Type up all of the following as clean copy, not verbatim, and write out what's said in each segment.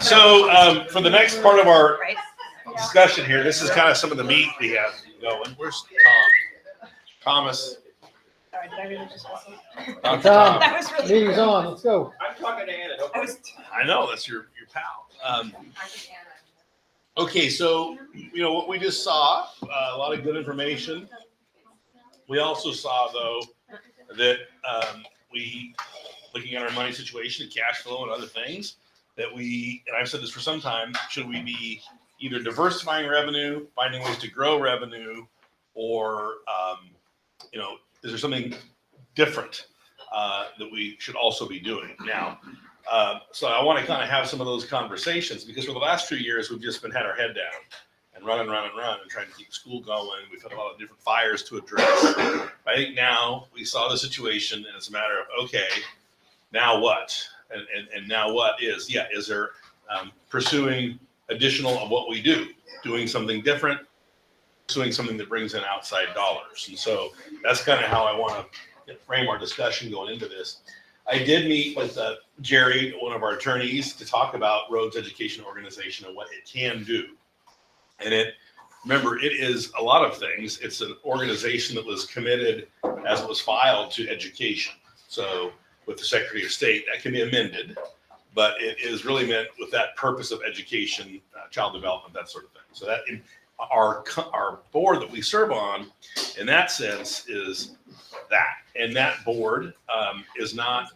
So for the next part of our Right? discussion here, this is kind of some of the meat we have going. Where's Tom? Thomas. Sorry, did I really just whistle? Dr. Tom. That was really. Meeting's on, let's go. I'm talking to Anna. I was. I know that's your pal. Okay, so what we just saw, a lot of good information. We also saw though that we, looking at our money situation and cash flow and other things, that and I've said this for some time, should we be either diversifying revenue, finding ways to grow revenue, or is there something different that we should also be doing now? So I want to kind of have some of those conversations, because for the last 2 years, we've just had our head down and run and trying to keep school going. We've had a lot of different fires to address. I think now we saw the situation and it's a matter of, okay, now what? And now what is there pursuing additional of what we do, doing something different, pursuing something that brings in outside dollars. And so that's kind of how I want to frame our discussion going into this. I did meet with Jerry, one of our attorneys, to talk about Rhodes Education Organization and what it can do. And remember, it is a lot of things. It's an organization that was committed as it was filed to education. So with the Secretary of State, that can be amended, but it is really meant with that purpose of education, child development, that sort of thing. So that our board that we serve on, in that sense, is that. And that board is not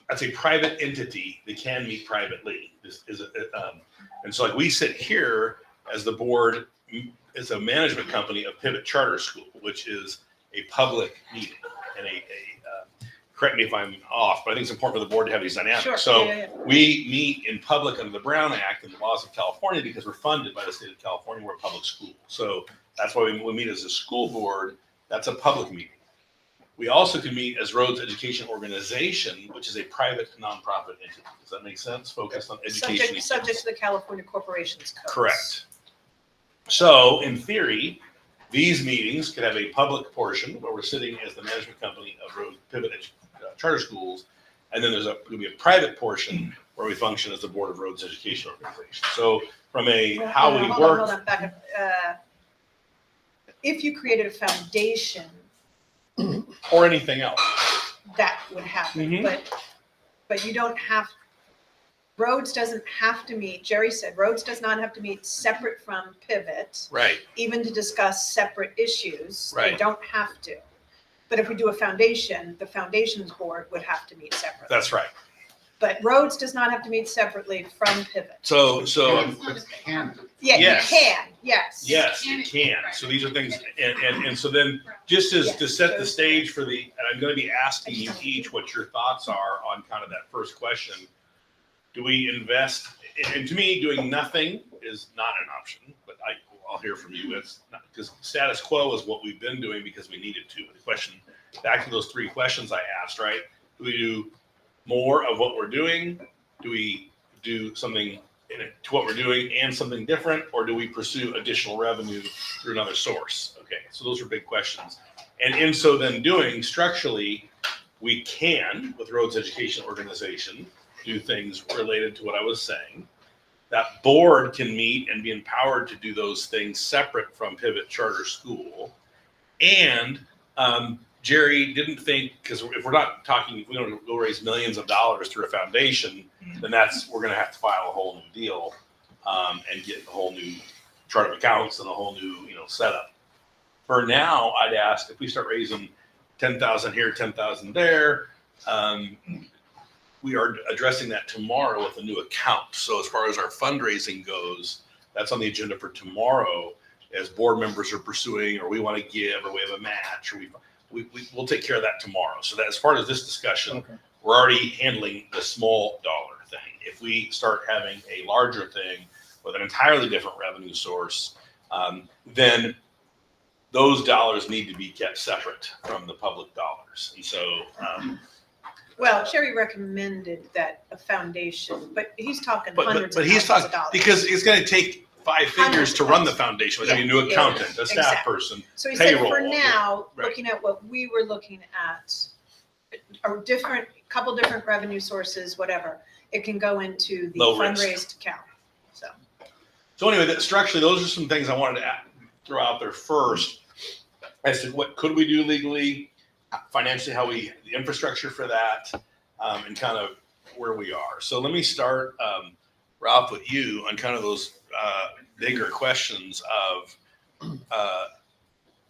that's a private entity that can meet privately. And so like we sit here as the board is a management company of Pivot Charter School, which is a public meeting. And correct me if I'm off, but I think it's important for the board to have these dynamics. Sure. So Yeah. we meet in public under the Brown Act and the laws of California because we're funded by the state of California. We're a public school. So that's why we meet as a school board. That's a public meeting. We also can meet as Rhodes Education Organization, which is a private nonprofit entity. Does that make sense? Focused on education. Subject to the California Corporations Code. Correct. So in theory, these meetings could have a public portion where we're sitting as the management company of Rhodes Pivot Charter Schools, and then there's going to be a private portion where we function as the board of Rhodes Education Organization. So from how we work. Hold on, back up. If you created a foundation, Or anything else. that would happen, Mhm. but you don't have. Rhodes doesn't have to meet. Jerry said Rhodes does not have to meet separate from Pivot, Right. even to discuss separate issues. They Right. don't have to. But if we do a foundation, the foundation's board would have to meet separately. That's right. But Rhodes does not have to meet separately from Pivot. So Yeah, Yes. you can, yes. yes, you can. So these are things, and so then just as to set the stage for and I'm going to be asking you each what your thoughts are on kind of that first question. Do we invest? And to me, doing nothing is not an option, but I'll hear from you. It's not, because status quo is what we've been doing because we needed to. The question, back to those 3 questions I asked, right? Do we do more of what we're doing? Do we do something to what we're doing and something different, or do we pursue additional revenue through another source? Okay, so those are big questions. And in so then doing, structurally, we can, with Rhodes Education Organization, do things related to what I was saying. That board can meet and be empowered to do those things separate from Pivot Charter School. And Jerry didn't think, because if we're not talking, if we don't go raise millions of dollars through a foundation, then we're going to have to file a whole new deal and get a whole new chart of accounts and a whole new setup. For now, I'd ask if we start raising 10,000 here, 10,000 there. We are addressing that tomorrow with a new account. So as far as our fundraising goes, that's on the agenda for tomorrow. As board members are pursuing, or we want to give, or we have a match, or we'll take care of that tomorrow. So that as far as this discussion, we're already handling the small dollar thing. If we start having a larger thing with an entirely different revenue source, then those dollars need to be kept separate from the public dollars. And so, Well, Jerry recommended that a foundation, but he's talking hundreds but of he's thousands talking, of dollars. because it's going to take 5 figures to run the foundation with a new accountant, a staff exactly. person. So he said for payroll. now, Right. looking at what we were looking at, a couple different revenue sources, whatever. it can go into the Low risk. fundraised account, so. So anyway, structurally, those are some things I wanted to throw out there first as to what could we do legally, financially, the infrastructure for that, and kind of where we are. So let me start, Ralph, with you on kind of those bigger questions of,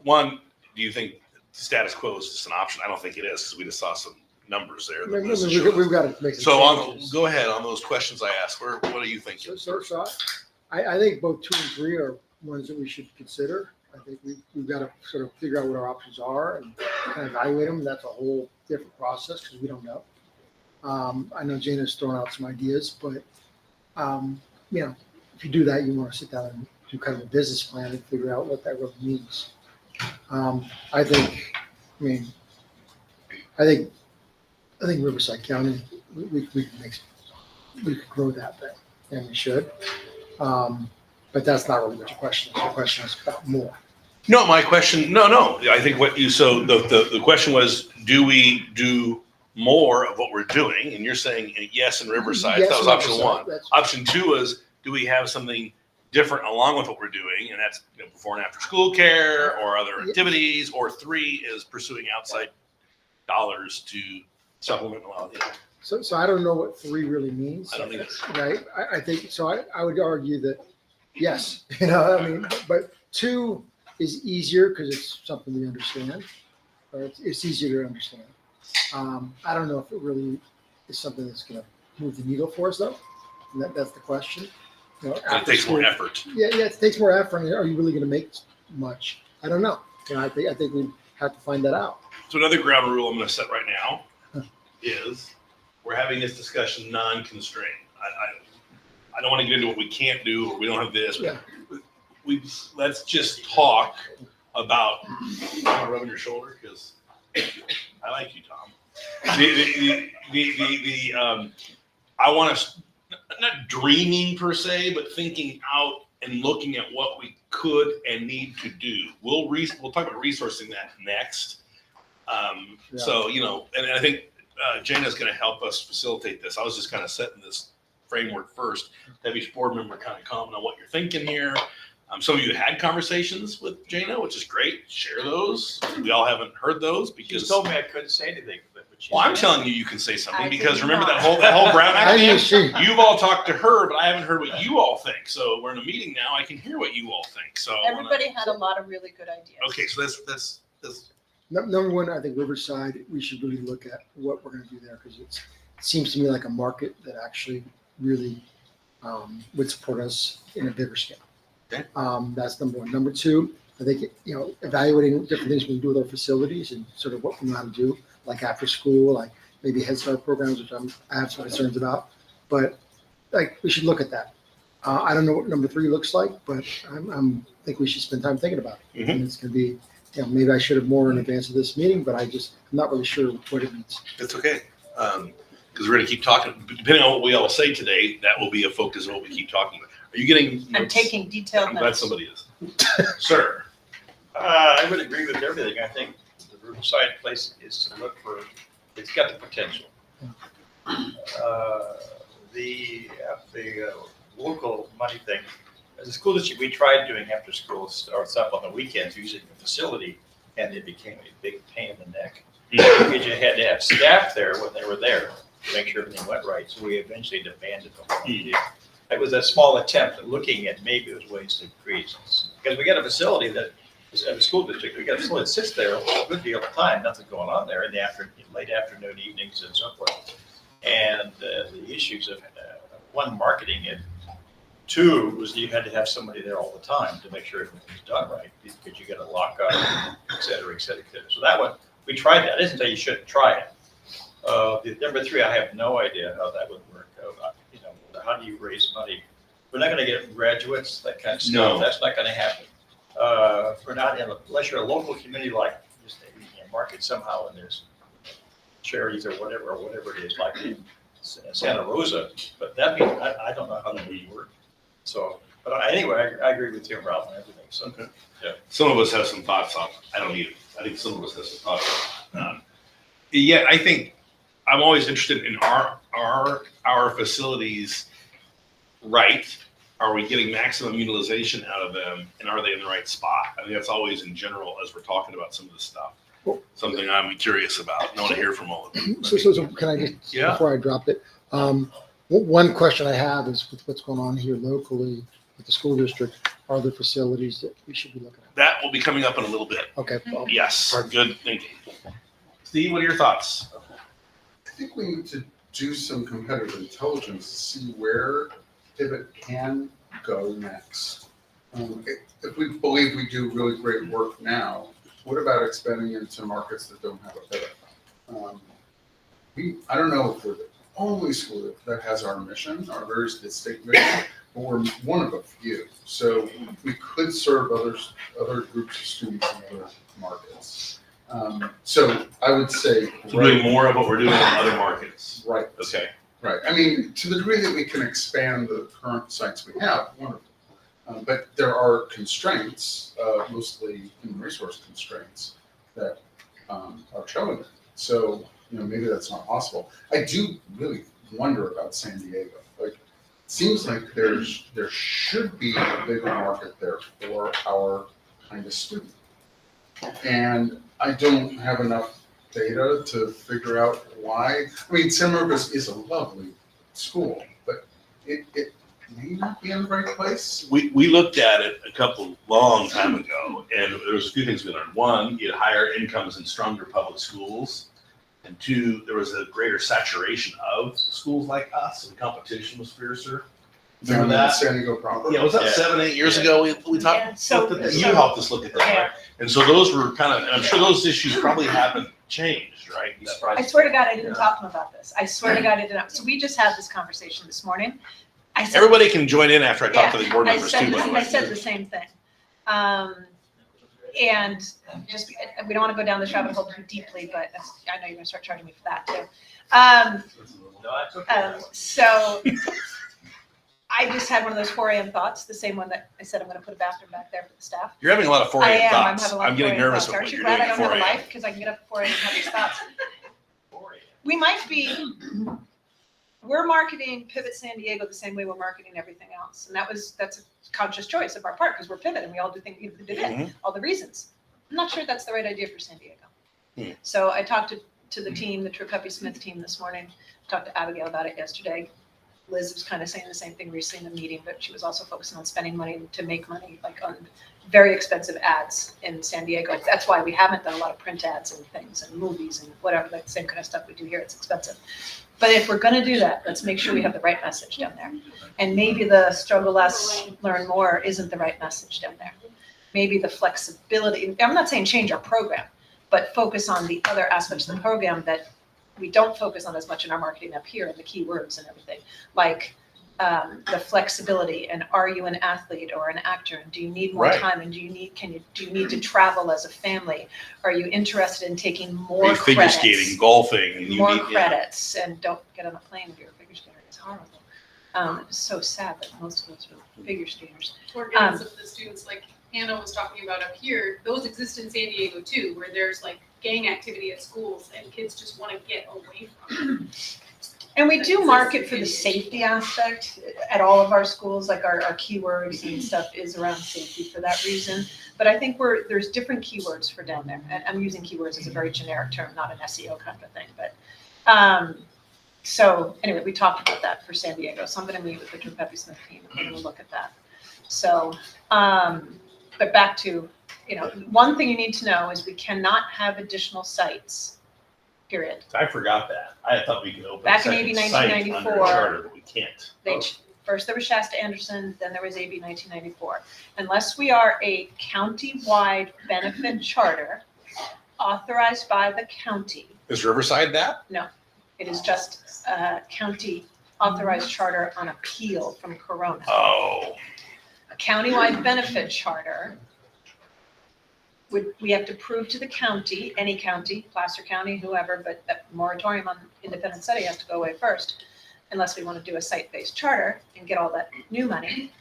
one, do you think status quo is just an option? I don't think it is, because we just saw some numbers there. that was We've got to make some So changes. go ahead on those questions I asked. What do you think? So I think both 2 and 3 are ones that we should consider. I think we've got to sort of figure out what our options are and kind of evaluate them. That's a whole different process because we don't know. I know Jana's thrown out some ideas, but if you do that, you want to sit down and do kind of a business plan and figure out what that really means. I think Riverside County, we could grow that thing, and we should. But that's not really what your question is. Your question is about more. No, my question, no. I think so the question was, do we do more of what we're doing? And you're saying yes in Riverside. Yes, That was option Riverside, one. that's- Option two was, do we have something different along with what we're doing? And that's before and after school care or other activities. Or 3 is pursuing outside dollars to supplement. So I don't know what 3 really means. I don't either. Right? I think, so I would argue that, yes, but 2 is easier because it's something we understand, or it's easier to understand. I don't know if it really is something that's going to move the needle for us, though. And that's the question. It after takes more school- effort. Yeah, it takes more effort. Are you really going to make much? I don't know. I think we have to find that out. So another ground rule I'm going to set right now is we're having this discussion non-constrained. I don't want to get into what we can't do or we don't have this. Yeah. Let's just talk about. I'm rubbing your shoulder because I like you, Tom. I want us not dreaming per se, but thinking out and looking at what we could and need to do. We'll talk about resourcing that next. So and I think Jana's going to help us facilitate this. I was just kind of setting this framework first. Have each board member kind of comment on what you're thinking here. Some of you had conversations with Jana, which is great. Share those. We all haven't heard those She because. told me I couldn't say anything. But she Well, I'm said- telling you, you can say something I because did remember not. that whole Brown I Act. knew thing? she. You've all talked to her, but I haven't heard what you all think. So we're in a meeting now. I can hear what you all think. So I wanna- Everybody had a lot of really good ideas. Okay, so that's Number one, I think Riverside, we should really look at what we're going to do there because it seems to me like a market that actually really would support us in a bigger scale. Okay. That's number one. Number 2, I think, evaluating different things we can do with our facilities and sort of what we know how to do, like after school, like maybe Head Start programs, which I have some concerns about. But we should look at that. I don't know what number 3 looks like, but I think we should spend time thinking about it. Mhm. And it's going to be, maybe I should have more in advance of this meeting, but I'm not really sure what it means. That's okay. Because we're going to keep talking. Depending on what we all say today, that will be a focus of what we keep talking about. Are you getting I'm notes? taking detailed I'm glad notes. somebody is. Sir. I would agree with everything. I think the Riverside place is to look for, it's got the potential. The local money thing, as a school district, we tried doing after school or stuff on the weekends using the facility, and it became a big pain in the neck. Because you had to have staff there when they were there to make sure everything went right, so we eventually disbanded the whole idea. It was a small attempt at looking at maybe there's ways to create, because we got a facility that is at a school district, we got a facility that sits there a good deal of time, nothing going on there in the late afternoon, evenings and so forth. And the issues of, 1, marketing it, 2 was you had to have somebody there all the time to make sure everything was done right, because you got to lock up, et cetera, et cetera, et cetera. So that one, we tried that. I didn't say you shouldn't try it. The number 3, I have no idea how that would work. How do you raise money? We're not going to get graduates, that kind of stuff. No. That's not going to happen. We're not unless you're a local community like just market somehow, and there's charities or whatever it is, like in Santa Rosa. But that means I don't know how that would work. So, but anyway, I agree with you, Ralph, and everything. So, Okay. yeah. Some of us have some thoughts on. I don't either. I think some of us have some thoughts on. Yeah, I think I'm always interested in our are our facilities right? Are we getting maximum utilization out of them, and are they in the right spot? I think that's always in general as we're talking about some of this stuff. Something I'm curious about. I want to hear from all of you. So can I just, Yeah. before I drop it, one question I have is with what's going on here locally with the school district, are there facilities that we should be looking at? That will be coming up in a little bit. Okay. well, Yes, good thinking. Steve, what are your thoughts? I think we need to do some competitive intelligence to see where Pivot can go next. If we believe we do really great work now, what about expanding into markets that don't have a Pivot? I don't know if we're the only school that has our mission, our very distinct mission, but we're one of a few. So we could serve other groups of students in other markets. So I would say. So doing more of what we're doing in other markets. Right. Okay. Right. I mean, to the degree that we can expand the current sites we have, wonderful. But there are constraints, mostly human resource constraints, that are challenging. So, maybe that's not possible. I do really wonder about San Diego. Like, it seems like there should be a bigger market there for our kind of student. And I don't have enough data to figure out why. I mean, San Marcos is a lovely school, but it may not be in the right place. We looked at it long time ago, and there was a few things we learned. One, you had higher incomes in stronger public schools. And two, there was a greater saturation of schools like us, and competition was fiercer. Remember that? San Diego proper. Yeah, was that Yeah. 7-8 years ago? We talked. Yeah, so- looked at that. You helped us look at that, right? And so those were kind of, and I'm sure those issues probably haven't changed, right? I swear to God, I didn't talk to him about this. I swear to God, I didn't. So we just had this conversation this morning. I said, Everybody can join in after I talk to the board I members said, too, by the way. I said the same thing. And just, we don't want to go down this rabbit hole too deeply, but I know you're gonna start charging me for that too. No, that's okay. So I just had one of those 4 a.m. thoughts, the same one that I said I'm gonna put a bathroom back there for the staff. You're having a lot of 4 I a.m. am, thoughts. having a lot I'm of getting 4 a.m. nervous thoughts. with what Aren't you you're glad doing I at don't 4 have a a.m. life? Because I can get up at 4 a.m. and have these thoughts. We're marketing Pivot San Diego the same way we're marketing everything else. And that's a conscious choice of our part because we're Pivot and we all do things, Mhm. all the reasons. I'm not sure that's the right idea for San Diego. Hmm. So I talked to the team, the Trip Peppy Smith team this morning, talked to Abigail about it yesterday. Liz was kind of saying the same thing recently in the meeting, but she was also focusing on spending money to make money, like on very expensive ads in San Diego. That's why we haven't done a lot of print ads and things and movies and whatever, like the same kind of stuff we do here. It's expensive. But if we're gonna do that, let's make sure we have the right message down there. And maybe the struggle less, learn more isn't the right message down there. Maybe the flexibility, I'm not saying change our program, but focus on the other aspects of the program that we don't focus on as much in our marketing up here and the keywords and everything. Like the flexibility, and are you an athlete or an actor? And do you need more Right. time? And do you need to travel as a family? Are you interested in taking more Figure credits? skating, golfing, and you More need, yeah. credits, and don't get on a plane if you're a figure skater. It's horrible. It's so sad that most of us are figure skaters. Organize of the students like Hannah was talking about up here, those exist in San Diego too, where there's like gang activity at schools and kids just want to get away from it. And we do market for the safety aspect at all of our schools, like our keywords and stuff is around safety for that reason. But I think there's different keywords for down there. And I'm using keywords as a very generic term, not an SEO kind of a thing. But so anyway, we talked about that for San Diego. So I'm going to meet with the Trip Peppy Smith team and we're going to look at that. So, but back to, one thing you need to know is we cannot have additional sites. Period. I forgot that. I thought we could open Back a in AB second site under 1994, a charter, but we can't. First there was Shasta Anderson, then there was AB 1994. Unless we are a county-wide benefit charter authorized by the county, Is Riverside that? it is just a county authorized charter on appeal from Corona. Oh, A county-wide benefit charter we have to prove to the county, any county, Placer County, whoever, but that moratorium on independent study has to go away first, unless we want to do a site-based charter and get all that new money.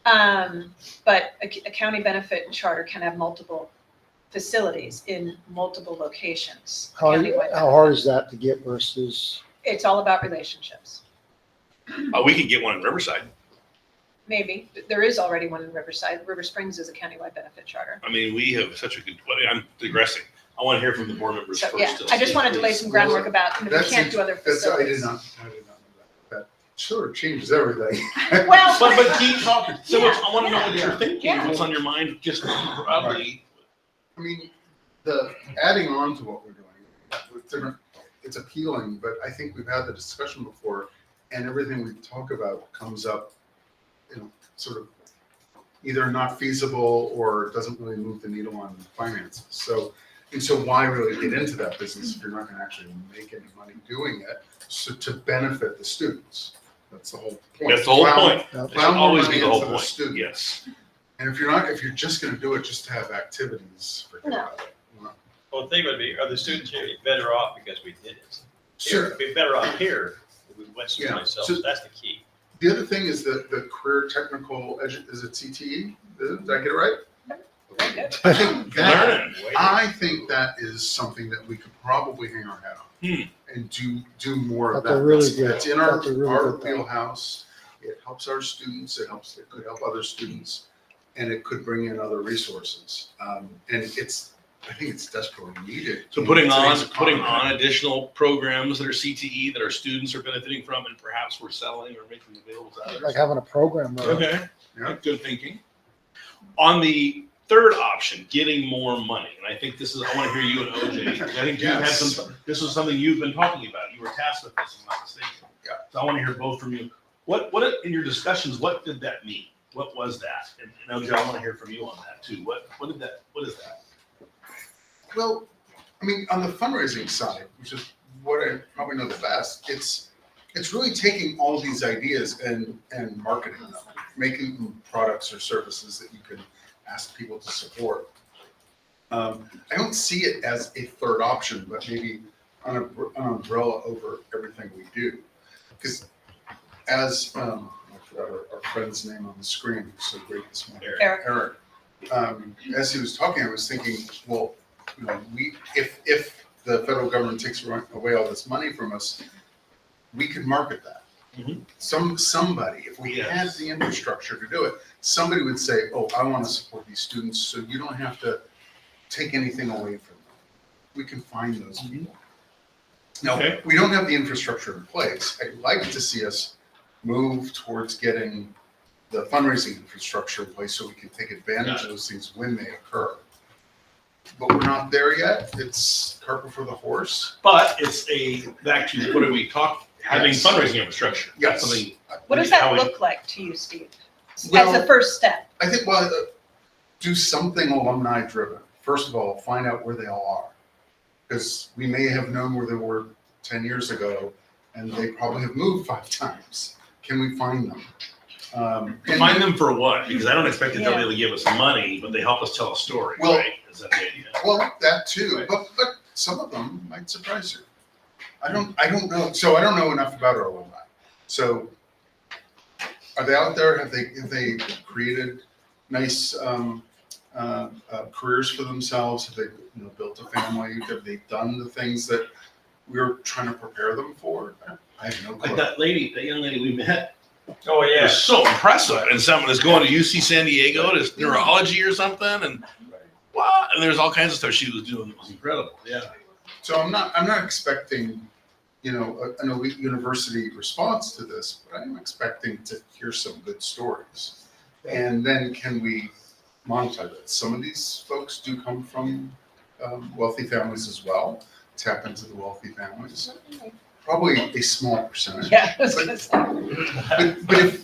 But a county benefit charter can have multiple facilities in multiple locations. How Countywide hard is that to get versus It's all about relationships. We could get one in Riverside. Maybe. There is already one in Riverside. River Springs is a countywide benefit charter. I mean, we have such a good, I'm digressing. I want to hear from the board members So, first. yeah, still. I just wanted to lay some groundwork about, you know, we That's can't do other I did facilities. not know that. That sure changes everything. Well, But keep talking. So Yeah, I want to know what yeah, you're thinking, yeah. what's on your mind, just broadly. I mean, the adding on to what we're doing with different, it's appealing, but I think we've had the discussion before, and everything we talk about comes up, you know, sort of either not feasible or doesn't really move the needle on finances. So why really get into that business if you're not gonna actually make any money doing it? So to benefit the students, that's the whole point. That's the whole point. Yeah. That should Plow more always money be the whole into the point. student. Yes. And if you're just gonna do it just to have activities, forget No. about it. Well, the thing would be, are the students here better off because we did it? Sure. If we're better off here, if we went Yeah. someplace else, So- that's the key. The other thing is the career technical, is it CTE? Did I get it right? Very good. I think that, Learning. I think that is something that we could probably hang our hat on and do more of But they're that. really That's- good. That's in But they're really our good, though. wheelhouse. It helps our students, it could help other students, and it could bring in other resources. And I think it's desperately needed. So in putting today's on economy. additional programs that are CTE that our students are benefiting from and perhaps we're selling or making available to others. Like having a program. Okay, Yeah. good thinking. On the third option, getting more money, and I think this is, I want to hear you and OJ, because I think you had Yes. this was something you've been talking about. You were tasked with this, if I'm not mistaken. Yeah. So I want to hear both from you. What in your discussions, what did that mean? What was that? And OJ, I want to hear from you on that too. What is that? Well, I mean, on the fundraising side, which is what I probably know the best, it's really taking all these ideas and marketing them, making them products or services that you can ask people to support. I don't see it as a third option, but maybe an umbrella over everything we do. Because as, I forgot our friend's name on the screen, who's so great this morning. Eric. Eric. As he was talking, I was thinking, well, you know, if the federal government takes away all this money from us, we could market that. Mhm. Somebody, if we had Yes. the infrastructure to do it, somebody would say, oh, I want to support these students, so you don't have to take anything away from them. We can find those people. Now, Okay. we don't have the infrastructure in place. I'd like to see us move towards getting the fundraising infrastructure in place so we can take advantage of those things when they occur. But we're not there yet. It's cart before the horse. But it's back to what do we talk, having Yes. fundraising infrastructure. That's Yes. something. What does how that we- look like to you, Steve? As Well, a first step? I think, do something alumni driven. First of all, find out where they all are. Because we may have known where they were 10 years ago, and they probably have moved 5 times. Can we find them? And- Find them for what? Because I don't expect that they'll Yeah. be able to give us money, but they help us tell a story, Well- right? Is that the idea? Well, that too, Right. but some of them might surprise you. I don't know. So I don't know enough about our alumni. So are they out there? Have they created nice careers for themselves? Have they built a family? Have they done the things that we're trying to prepare them for? I have no Like clue. that young lady we met, Oh, it yeah. was so impressive. And someone that's going to UC San Diego to neurology or something, and what? And there's all kinds of stuff she was doing that was incredible. Yeah. So I'm not expecting, an elite university response to this, but I'm expecting to hear some good stories. And then can we monetize it? Some of these folks do come from wealthy families as well. Tap into the wealthy families. Probably a small percentage. Yeah, I was gonna say. But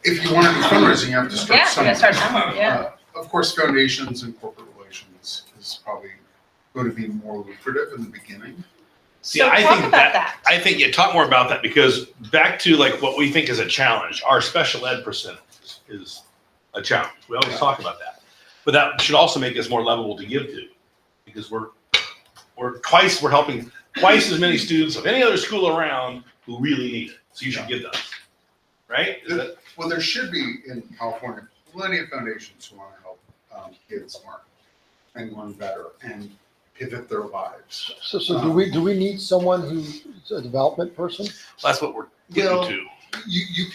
if you want to do fundraising, you have to start Yeah, somewhere. you gotta start somewhere, yeah. Of course, foundations and corporate relations is probably going to be more lucrative in the beginning. See, So I talk think about that. I think you talk more about that because back to like what we think is a challenge, our special ed percentage is a challenge. We always talk about that. But that should also make us more level to give to because we're helping twice as many students of any other school around who really need it. So you should get those. Right? Is that, Well, there should be in California plenty of foundations who want to help kids learn and learn better. And pivot their lives. So do we need someone who's a development person? That's what we're Well, getting to. you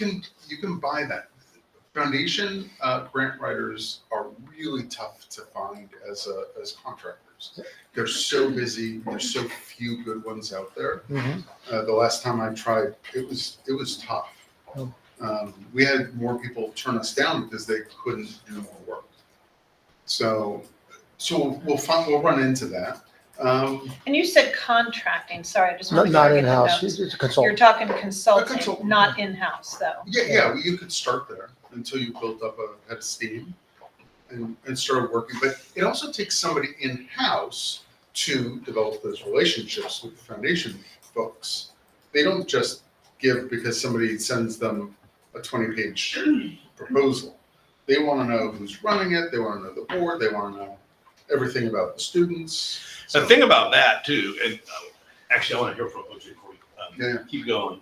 can buy that. Foundation grant writers are really tough to find as contractors. They're so busy. There's so few good ones out there. The last time I tried, it was tough. Oh. We had more people turn us down because they couldn't do more work. So we'll run into that. And you said contracting, sorry, I just want Not to get in-house, the notes. it's a You're consultant. talking consulting, consultant. not in-house though. Yeah, you could start there until you built up a head of steam and started working. But it also takes somebody in-house to develop those relationships with the foundation folks. They don't just give because somebody sends them a 20-page proposal. They want to know who's running it. They want to know the board. They want to know everything about the students. The thing about that too, and actually, I want to hear from OJ before we Yeah. keep going.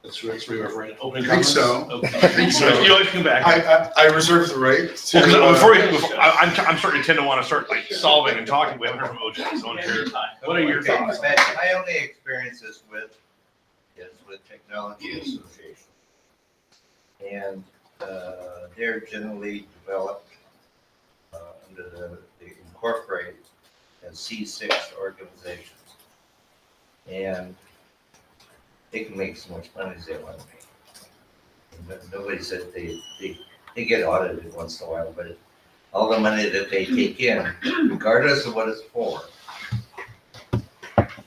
Let's re-reference opening I think comments. so. Okay. I think so. You always come back. I reserve the right to. Well, 'cause I'm starting to tend to want to start like solving and talking. We haven't heard from OJ, so I want to hear. What are your Okay, thoughts? My only experiences with Technology Association. And they're generally developed under the incorporated and C6 organizations. And they can make so much money as they want to make. But nobody said they get audited once in a while, but all the money that they take in, regardless of what it's for,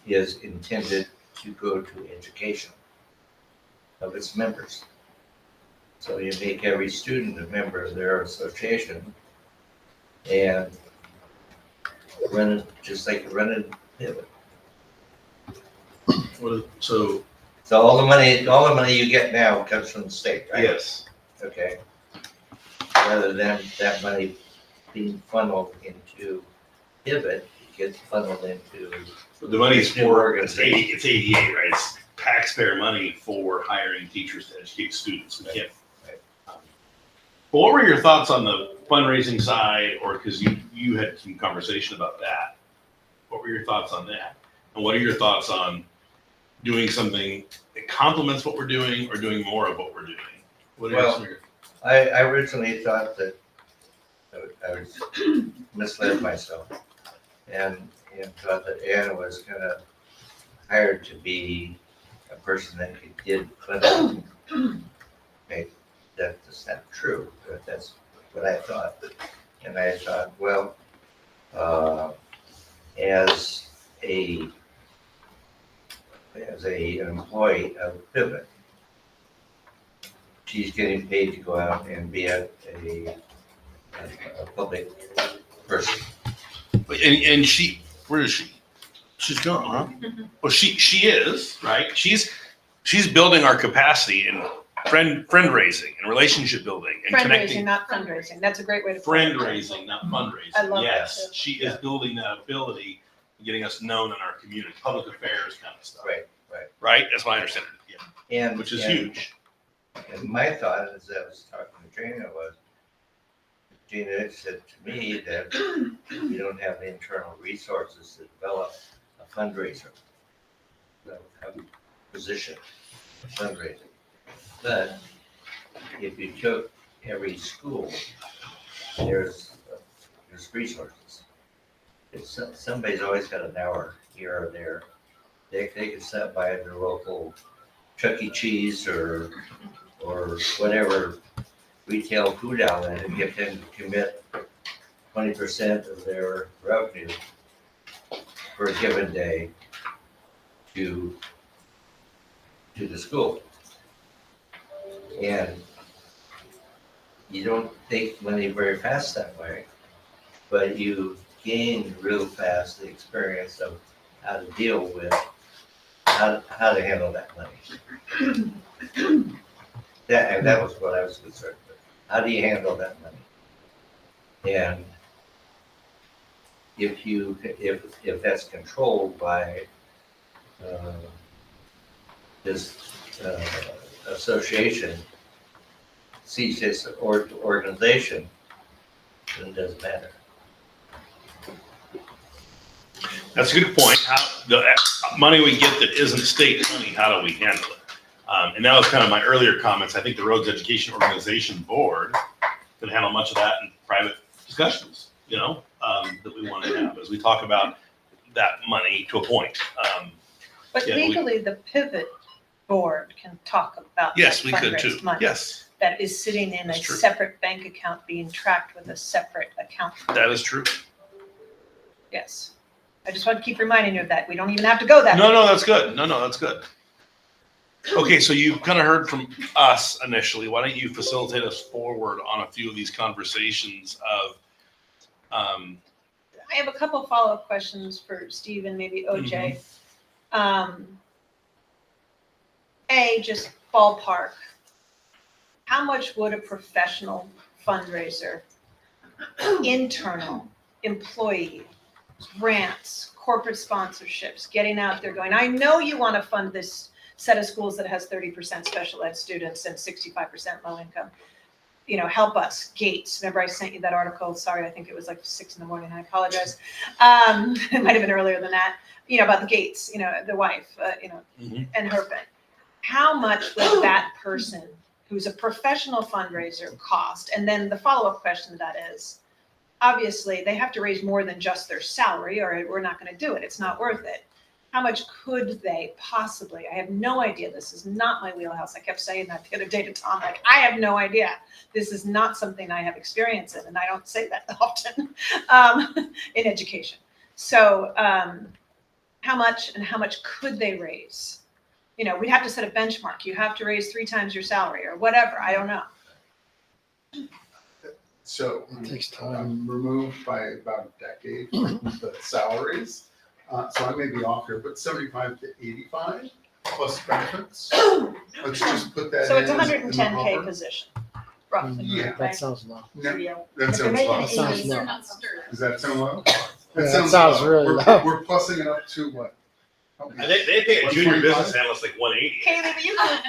is intended to go to education of its members. So you make every student a member of their association and run it just like you run it Pivot. So So all the money you get now comes from the state, right? yes, Okay. Rather than that money being funneled into Pivot, it gets funneled into, the money's New for organization. it's ADA, right? It's taxpayer money for hiring teachers to educate students. We can't. Right. But what were your thoughts on the fundraising side, or because you had some conversation about that? What were your thoughts on that? And what are your thoughts on doing something that complements what we're doing, or doing more of what we're doing? What are Well, some of your I originally thought that I was misled myself and thought that Anna was kind of hired to be a person that did clinical. Okay, that's not true, but that's what I thought. And I thought, well, as an employee of Pivot, she's getting paid to go out and be a public person. and she, where is she? She's gone, huh? Mhm. Well, she is, right? She's building our capacity in friend raising and relationship building and Friend connecting. raising, not fundraising. That's a great way to. put Friend it. raising, not fundraising. I love that Yes, too. she is building that ability, getting us known in our community, public affairs kind of stuff. Right. Right? That's my understanding. Yeah. And Which is and- huge. And my thought, as I was talking to Gina, was, Gina said to me that you don't have the internal resources to develop a fundraiser, a position, fundraising. But if you took every school, there's resources. If somebody's always got an hour here or there, they can stop by their local Chuck E. Cheese or whatever retail food outlet and get them to commit 20% of their revenue for a given day to the school. And you don't take money very fast that way, but you gain real fast the experience of how to deal with, how to handle that money. That was what I was concerned with. How do you handle that money? And if that's controlled by this association, CSIS or organization, then it doesn't matter. That's a good point. How, the money we get that isn't state money, how do we handle it? And that was kind of my earlier comments. I think the Roads Education Organization Board can handle much of that in private discussions, that we want to have as we talk about that money to a point. But Yeah, legally, the pivot board can talk about Yes, that we could too. fundraised money Yes, that is sitting in a That's true. separate bank account being tracked with a separate account. that is true. Yes. I just want to keep reminding you of that. We don't even have to go that. No, that's good. No, that's good. Okay, so you kind of heard from us initially. Why don't you facilitate us forward on a few of these conversations of, I have a couple of follow-up questions for Steve and maybe OJ. Just ballpark. How much would a professional fundraiser, internal, employee, grants, corporate sponsorships, getting out there going, I know you want to fund this set of schools that has 30% special ed students and 65% low income. Help us, Gates. Remember I sent you that article? Sorry, I think it was like 6 a.m. I apologize. It might have been earlier than that, about the Gates, the wife, and her friend. How much would that person who's a professional fundraiser cost? And then the follow-up question to that is, obviously, they have to raise more than just their salary or we're not going to do it. It's not worth it. How much could they possibly? I have no idea. This is not my wheelhouse. I kept saying that the other day to Tom, like, I have no idea. This is not something I have experience in, and I don't say that often in education. So how much and how much could they raise? We'd have to set a benchmark. You have to raise 3 times your salary or whatever. I don't know. So It takes time. I'm removed by about a decade from the salaries. So I may be off here, but 75 to 85 plus benefits. Let's just put that So it's in a as- in the 110K hopper. position, roughly. Yeah. That right? sounds low. No, Yeah. that If they're sounds making low. That sounds it low. They're not stirred. Does that sound low? Yeah, that sounds really We're, low. we're plussing it up to what? Help me. they pay a junior 125? business analyst like 180. Kaylee, but you can.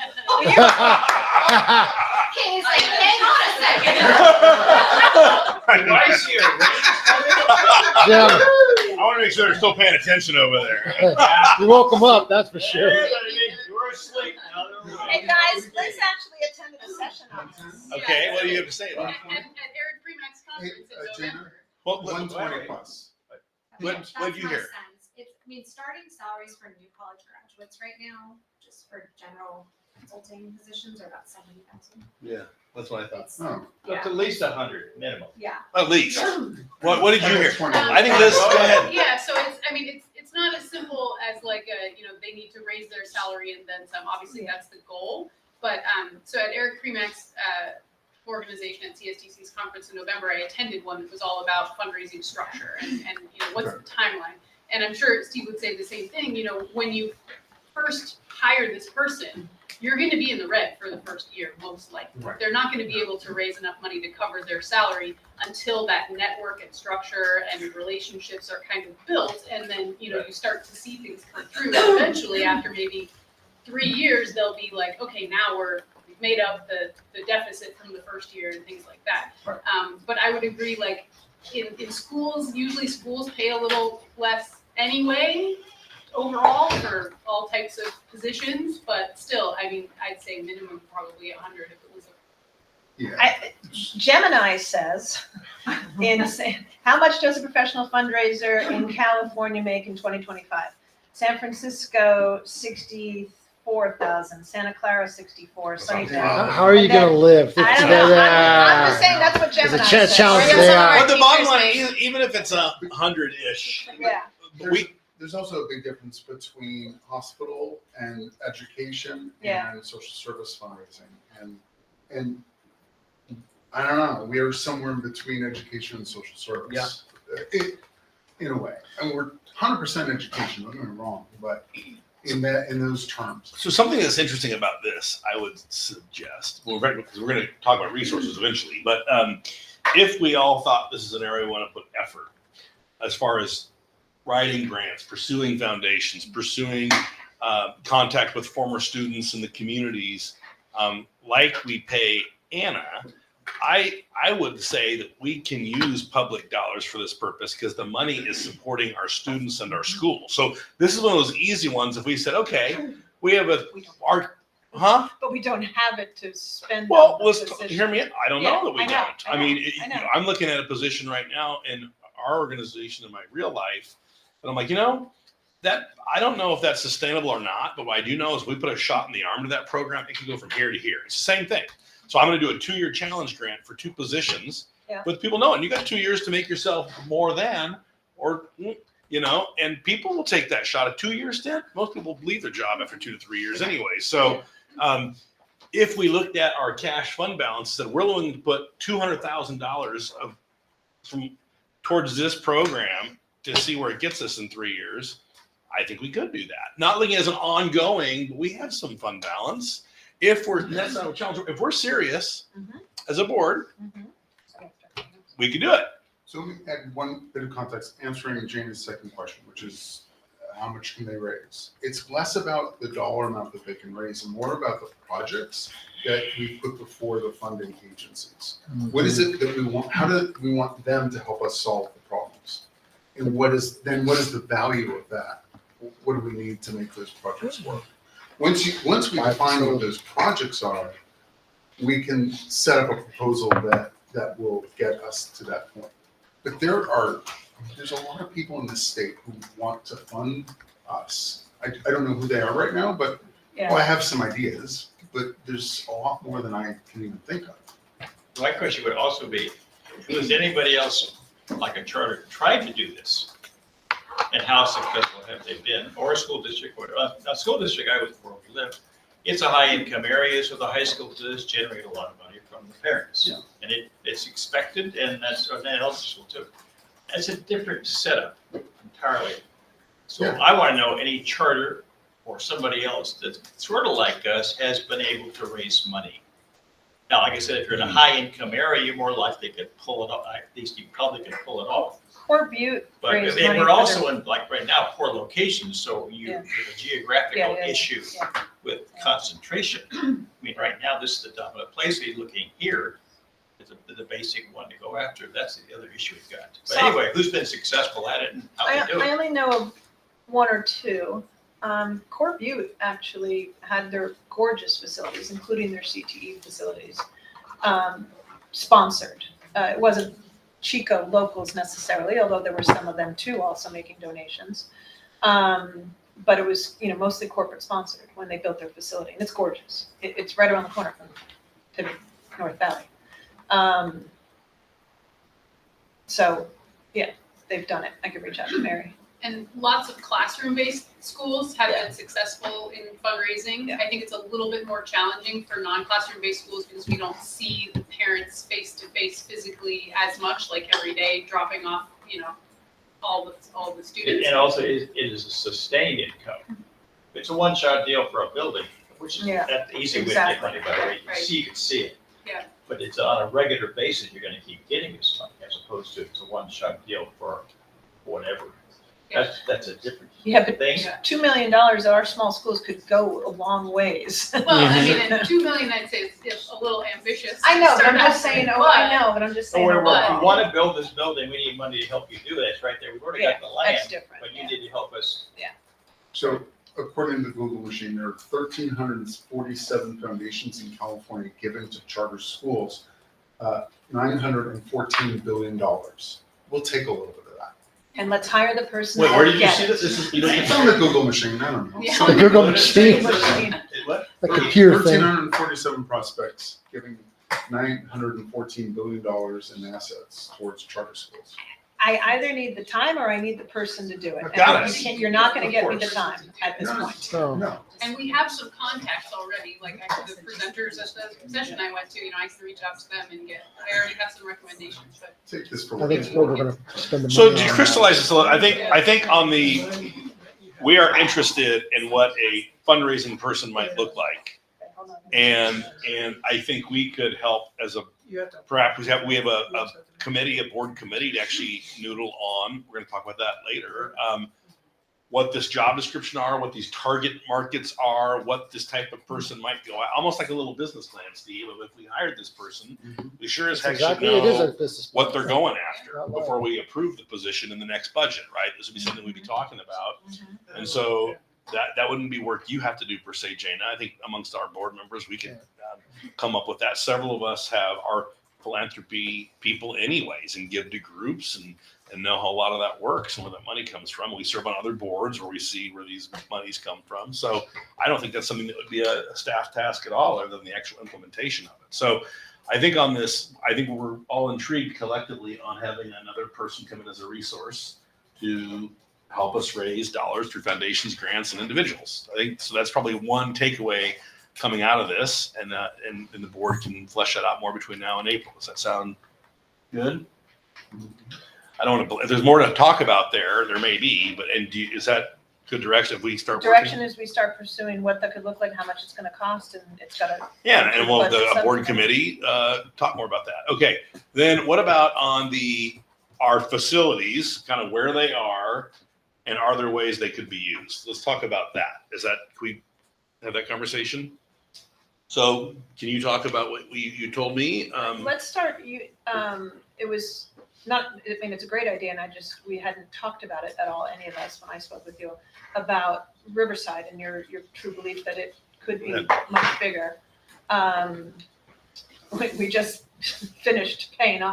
Kay's like, hang on a second. Jim, I want to make sure they're still paying attention over there. you woke him up, that's for sure. You're asleep now. Hey, guys, Liz actually attended a session on this. Okay, what do you have to say about it? At Eric Freeman's Hey, conference in Jana, November. Well, 120 plus. What'd you hear? Starting salaries for new college graduates right now, just for general consulting positions, are about 70,000. Yeah, that's what I thought. Oh, Up to at least 100 minimum. Yeah. At least. What did you hear? 20. I think Liz, go ahead. Yeah, so it's not as simple as like they need to raise their salary and then some. Obviously, that's the goal. But so at Eric Freeman's organization at CSDC's conference in November, I attended one that was all about fundraising structure and what's the timeline. And I'm sure Steve would say the same thing. When you first hire this person, you're going to be in the red for the first year, most likely. Right. They're not going to be able to raise enough money to cover their salary until that network and structure and relationships are kind of built. And then, you start to see things come through. And eventually, after maybe 3 years, they'll be like, okay, now we've made up the deficit from the first year and things like that. Right. But I would agree, like in schools, usually schools pay a little less anyway overall for all types of positions, but still, I'd say minimum probably 100 if it was Yeah. Gemini says, how much does a professional fundraiser in California make in 2025? San Francisco, 64,000. Santa Clara, 64. Sunnyvale. How are you gonna live? I don't know. I'm just saying that's what There's a Gemini chance says. challenge We're gonna there. celebrate But the bottom Teachers' line, Day. even if it's 100-ish, Yeah. There's also a big difference between hospital and education Yeah. and social service fundraising. And I don't know, we are somewhere in between education and social service. In a way. And we're 100% education, don't get me wrong, but in those terms. so something that's interesting about this, I would suggest, because we're going to talk about resources eventually, but if we all thought this is an area we want to put effort, as far as writing grants, pursuing foundations, pursuing contact with former students in the communities, like we pay Anna, I would say that we can use public dollars for this purpose because the money is supporting our students and our schools. So this is one of those easy ones. If we said, okay, we have We don't. huh? But we don't have it to spend. Well, on the let's position. hear me. I don't Yeah, know that we I know, don't. I know, mean, I know. I'm looking at a position right now in our organization in my real life, and I'm like, that I don't know if that's sustainable or not. But what I do know is we put a shot in the arm to that program. It can go from here to here. It's the same thing. So I'm going to do a 2-year challenge grant for 2 positions Yeah. with people knowing you got 2 years to make yourself more than, or and people will take that shot. A 2-year stint. Most people leave their job after 2 to 3 years anyway. So. If we looked at our cash fund balance, that we're willing to put $200,000 towards this program to see where it gets us in 3 years, I think we could do that. Not looking as an ongoing, but we have some fund balance. That's not a challenge. If we're serious Mhm. as a board, Mhm. we could do it. So let me add one bit of context, answering Jane's second question, which is how much can they raise? It's less about the dollar amount that they can raise and more about the projects that we put before the funding agencies. What is it that we want? How do we want them to help us solve the problems? And what is the value of that? What do we need to make those projects work? Once we define what those projects are, we can set up a proposal that will get us to that point. But there's a lot of people in this state who want to fund us. I don't know who they are right now, but Yeah. I have some ideas, but there's a lot more than I can even think of. My question would also be, was anybody else, like a charter, tried to do this? And how successful have they been? Or a school district, a school district, I was where we live, it's a high income area, so the high school does generate a lot of money from the parents. Yeah. And it's expected, and that's, and school too. It's a different setup entirely. So Yeah. I want to know any charter or somebody else that sort of like us has been able to raise money. Now, like I said, if you're in a high income area, you're more likely to pull it off. At least you probably can pull it off. Core Butte But raised and money we're for also their- in, like right now, poor locations, so you Yeah. have a geographical Yeah. issue Yeah. with Yeah. concentration. I mean, right now, this is the dominant place. You're looking here, is the basic one to go after. That's the other issue we've got. But So- anyway, who's been successful at it and how they do I it? only know of 1 or 2. Core Butte actually had their gorgeous facilities, including their CTE facilities, sponsored. It wasn't Chico locals necessarily, although there were some of them too also making donations. But it was, mostly corporate sponsored when they built their facility, and it's gorgeous. It's right around the corner from Pivot North Valley. So, yeah, they've done it. I could reach out to Mary. And lots of classroom-based schools have Yeah. been successful in fundraising. Yeah. I think it's a little bit more challenging for non-classroom-based schools because we don't see the parents face-to-face physically as much, like every day dropping off, all the students. And also, it is a sustained income. It's a one-shot deal for a building, which is, Yeah, that's the easy way to get money, by the way. Right. You can see it. Yeah. But it's on a regular basis, you're gonna keep getting this money, as opposed to it's a one-shot deal for whatever. Yeah. That's a different Yeah, but thing. $2 million at our small schools could go a long ways. Well, I mean, and 2 million, I'd say is a little ambitious. I know, but to I'm start just saying, out oh, I with, know, but I'm just So saying. if overall. we wanna build this building, we need money to help you do that, it's right there, we've already got the land, That's different, but you yeah. need to help us. So according to the Google machine, there are 1,347 foundations in California given to charter schools, $914 billion. We'll take a little bit of that. And let's hire the person. Wait, that where did you get see it. this? This is It's on the Google machine, I don't know. Yeah. The Google machine, What? the computer thing. 1,347 prospects giving $914 billion in assets towards charter schools. I either need the time or I need the person to do it. Got And it. you're not gonna Of get me the course. time at this No, point. So, No, And we have some contacts already, like actually the presenters at the session I went to, I can reach out to them and I already have some recommendations, but. take this for I what think it it's what we're is. gonna spend the So money to on. crystallize this a little, I think we are interested in what a fundraising person might look like. Okay, hold on. And I think we could help as perhaps we have a board committee to actually noodle on. We're gonna talk about that later. what this job description are, what these target markets are, what this type of person might be, almost like a little business plan, Steve, of if we hired this person, we sure as heck should Exactly, it is a know business. what they're plan. going after Not lying. before we approve the position in the next budget, right? This would be something we'd be talking about. And so that wouldn't be work you have to do per se, Jana. I think amongst our board members, we could come up with that. Several of us have our philanthropy people anyways and give to groups and know how a lot of that works and where that money comes from. We serve on other boards where we see where these monies come from. So I don't think that's something that would be a staff task at all other than the actual implementation of it. So I think on this, I think we're all intrigued collectively on having another person come in as a resource to help us raise dollars through foundations, grants, and individuals. I think so. That's probably one takeaway coming out of this, and the board can flesh that out more between now and April. Does that sound good? I don't want to. If there's more to talk about there may be, but is that good direction if we start Direction working? is we start pursuing what that could look like, how much it's gonna cost, and it's gotta. Yeah, and we'll Budget the board subcommittee. committee talk more about that. Okay, then what about on our facilities, kind of where they are, and are there ways they could be used? Let's talk about that. Can we have that conversation? So can you talk about what you told me? Let's start, it was not, I mean, it's a great idea, and we hadn't talked about it at all, any of us, when I spoke with you, about Riverside and your true belief that it could be much bigger. We just finished paying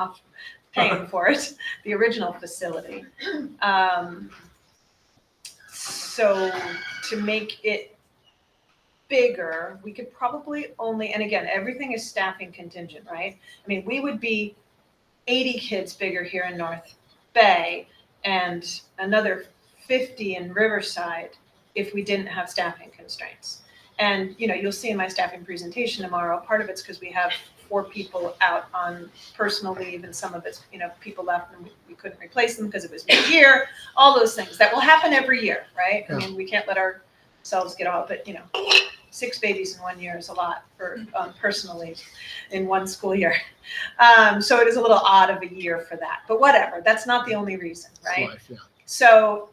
for it, the original facility. So to make it bigger, we could probably only, and again, everything is staffing contingent, right? I mean, we would be 80 kids bigger here in North Bay and another 50 in Riverside if we didn't have staffing constraints. And, you'll see in my staffing presentation tomorrow, part of it's because we have 4 people out on personal leave and some of it's, people left and we couldn't replace them because it was mid-year, all those things that will happen every year, right? I mean, we can't let ourselves get off, but 6 babies in 1 year is a lot for personal leave in one school year. So it is a little odd of a year for that, but whatever, that's not the only reason, right? Life, yeah. So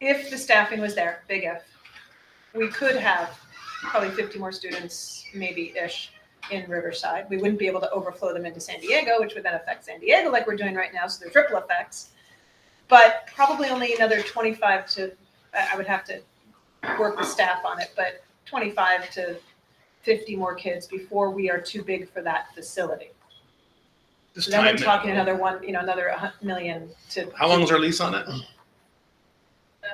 if the staffing was there, big if, we could have probably 50 more students, maybe-ish, in Riverside. We wouldn't be able to overflow them into San Diego, which would then affect San Diego like we're doing right now, so there's ripple effects. But probably only another 25 to, I would have to work with staff on it, but 25 to 50 more kids before we are too big for that facility. Just So then we're time it. talking another another $1 million to. How long is our lease on it? I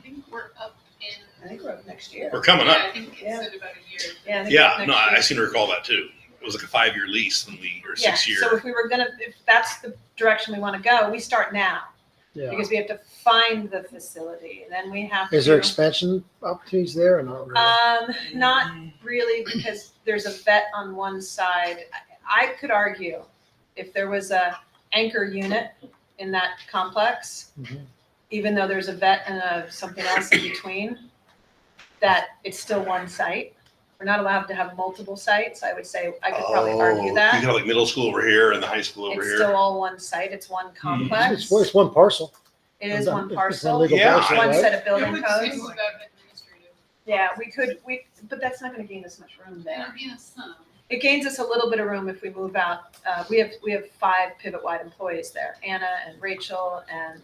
think we're up in. I think we're up next year. We're coming up. Yeah, I think Yeah. it's at about a year. Yeah, I think we're up Yeah, next no, year. I seem to recall that too. It was like a 5-year lease when or 6 Yeah, year. so if that's the direction we want to go, we start now. Yeah. Because we have to find the facility, and then we have to. Is there expansion opportunities there or not really? Not really, because there's a vet on one side. I could argue if there was a anchor unit in that complex, Mhm. even though there's a vet and something else in between, that it's still one site. We're not allowed to have multiple sites. I would say, I could probably argue You that. could have like middle school over here and the high school over It's here. still all one site. It's one complex. It's one parcel. It is one It's a parcel, legal Yeah, parcel, one right? set of building It's codes. about administrative. Yeah, but that's not gonna gain us much room there. It'll be a sum. It gains us a little bit of room if we move out. We have 5 pivot-wide employees there, Anna and Rachel and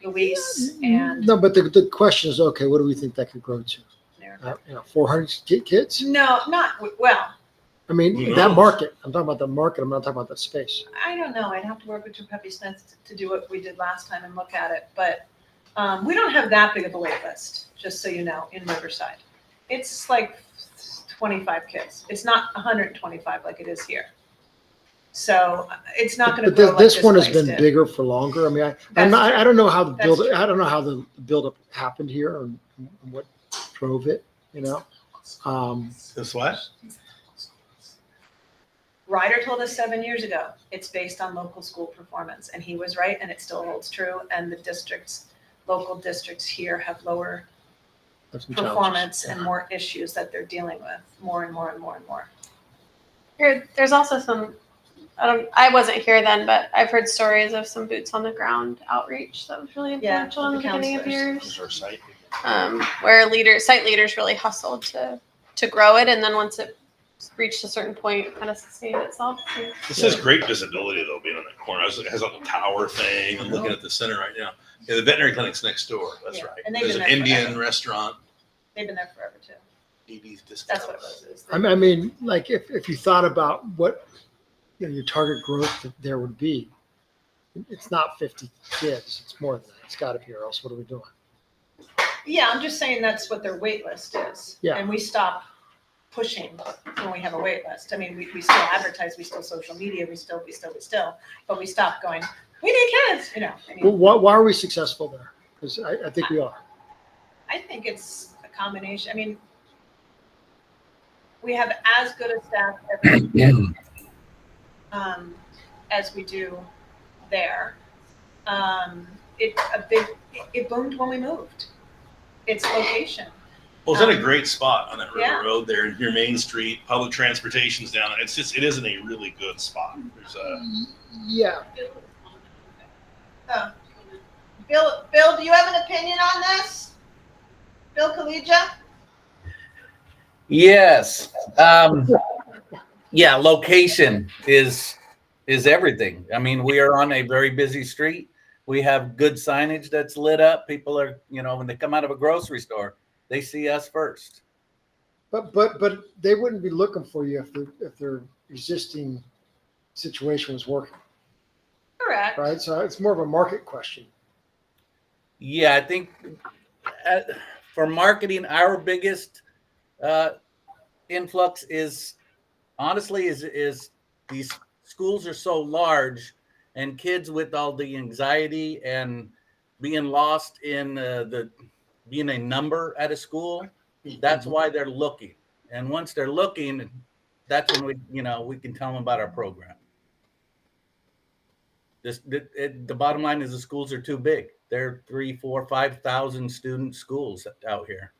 Luis and No, but the question is, okay, what do we think that could grow to? Erica. 400 kids? No, not, well, I mean, Who that knows? market, I'm talking about the market, I'm not talking about the space. I don't know. I'd have to work with Peppy Smith to do what we did last time and look at it. But we don't have that big of a wait list, just so you know, in Riverside. It's like 25 kids. It's not 125 like it is here. So it's not going to But grow like this one has place been did. bigger for longer. I mean, That's I don't know how the That's build, true. I don't know how the buildup happened here and what drove it, you know? This what? Ryder told us 7 years ago, it's based on local school performance, and he was right, and it still holds true. And the local districts here have lower That's some challenges. performance and more issues that they're dealing with, more and more and more and more. There's also some I wasn't here then, but I've heard stories of some boots on the ground outreach that was really Yeah, influential in the the beginning of counselors. years. There's our site. Where site leaders really hustled to grow it, and then once it reached a certain point, it kind of sustained itself. This has great visibility though, being on that corner. It has a little tower thing. I'm looking at the center right now. Yeah, the veterinary clinic's next door. That's Yeah, right. and they've There's been an there Indian forever. restaurant. They've been there forever too. DD's discount. That's what it was. is the- I mean, like if you thought about what, you know, your target growth that there would be, it's not 50 kids. It's more than that. It's got to be, or else what are we doing? Yeah, I'm just saying that's what their wait list is. Yeah. And we stop pushing when we have a wait list. I mean, we still advertise, we still social media, we still, but we stop going, we need kids, you know. I Well, mean, why are we successful there? Because I think we are. I think it's a combination. I mean, we have as good a staff as we do there. It boomed when we moved. It's location. Well, it's in a great spot on that river Yeah. road there near Main Street. Public transportation's down there. It is in a really good spot. There's a, Yeah. Bill, do you have an opinion on this? Bill Collegia? Yes. Yeah, location is everything. I mean, we are on a very busy street. We have good signage that's lit up. People are, when they come out of a grocery store, they see us first. But they wouldn't be looking for you if their existing situation was working, Correct. right? So it's more of a market question. Yeah, I think for marketing, our biggest influx is honestly is these schools are so large, and kids with all the anxiety and being lost in being a number at a school. That's why they're looking, and once they're looking, that's when we can tell them about our program. The bottom line is the schools are too big. They're 3,000, 4,000, 5,000 student schools out here.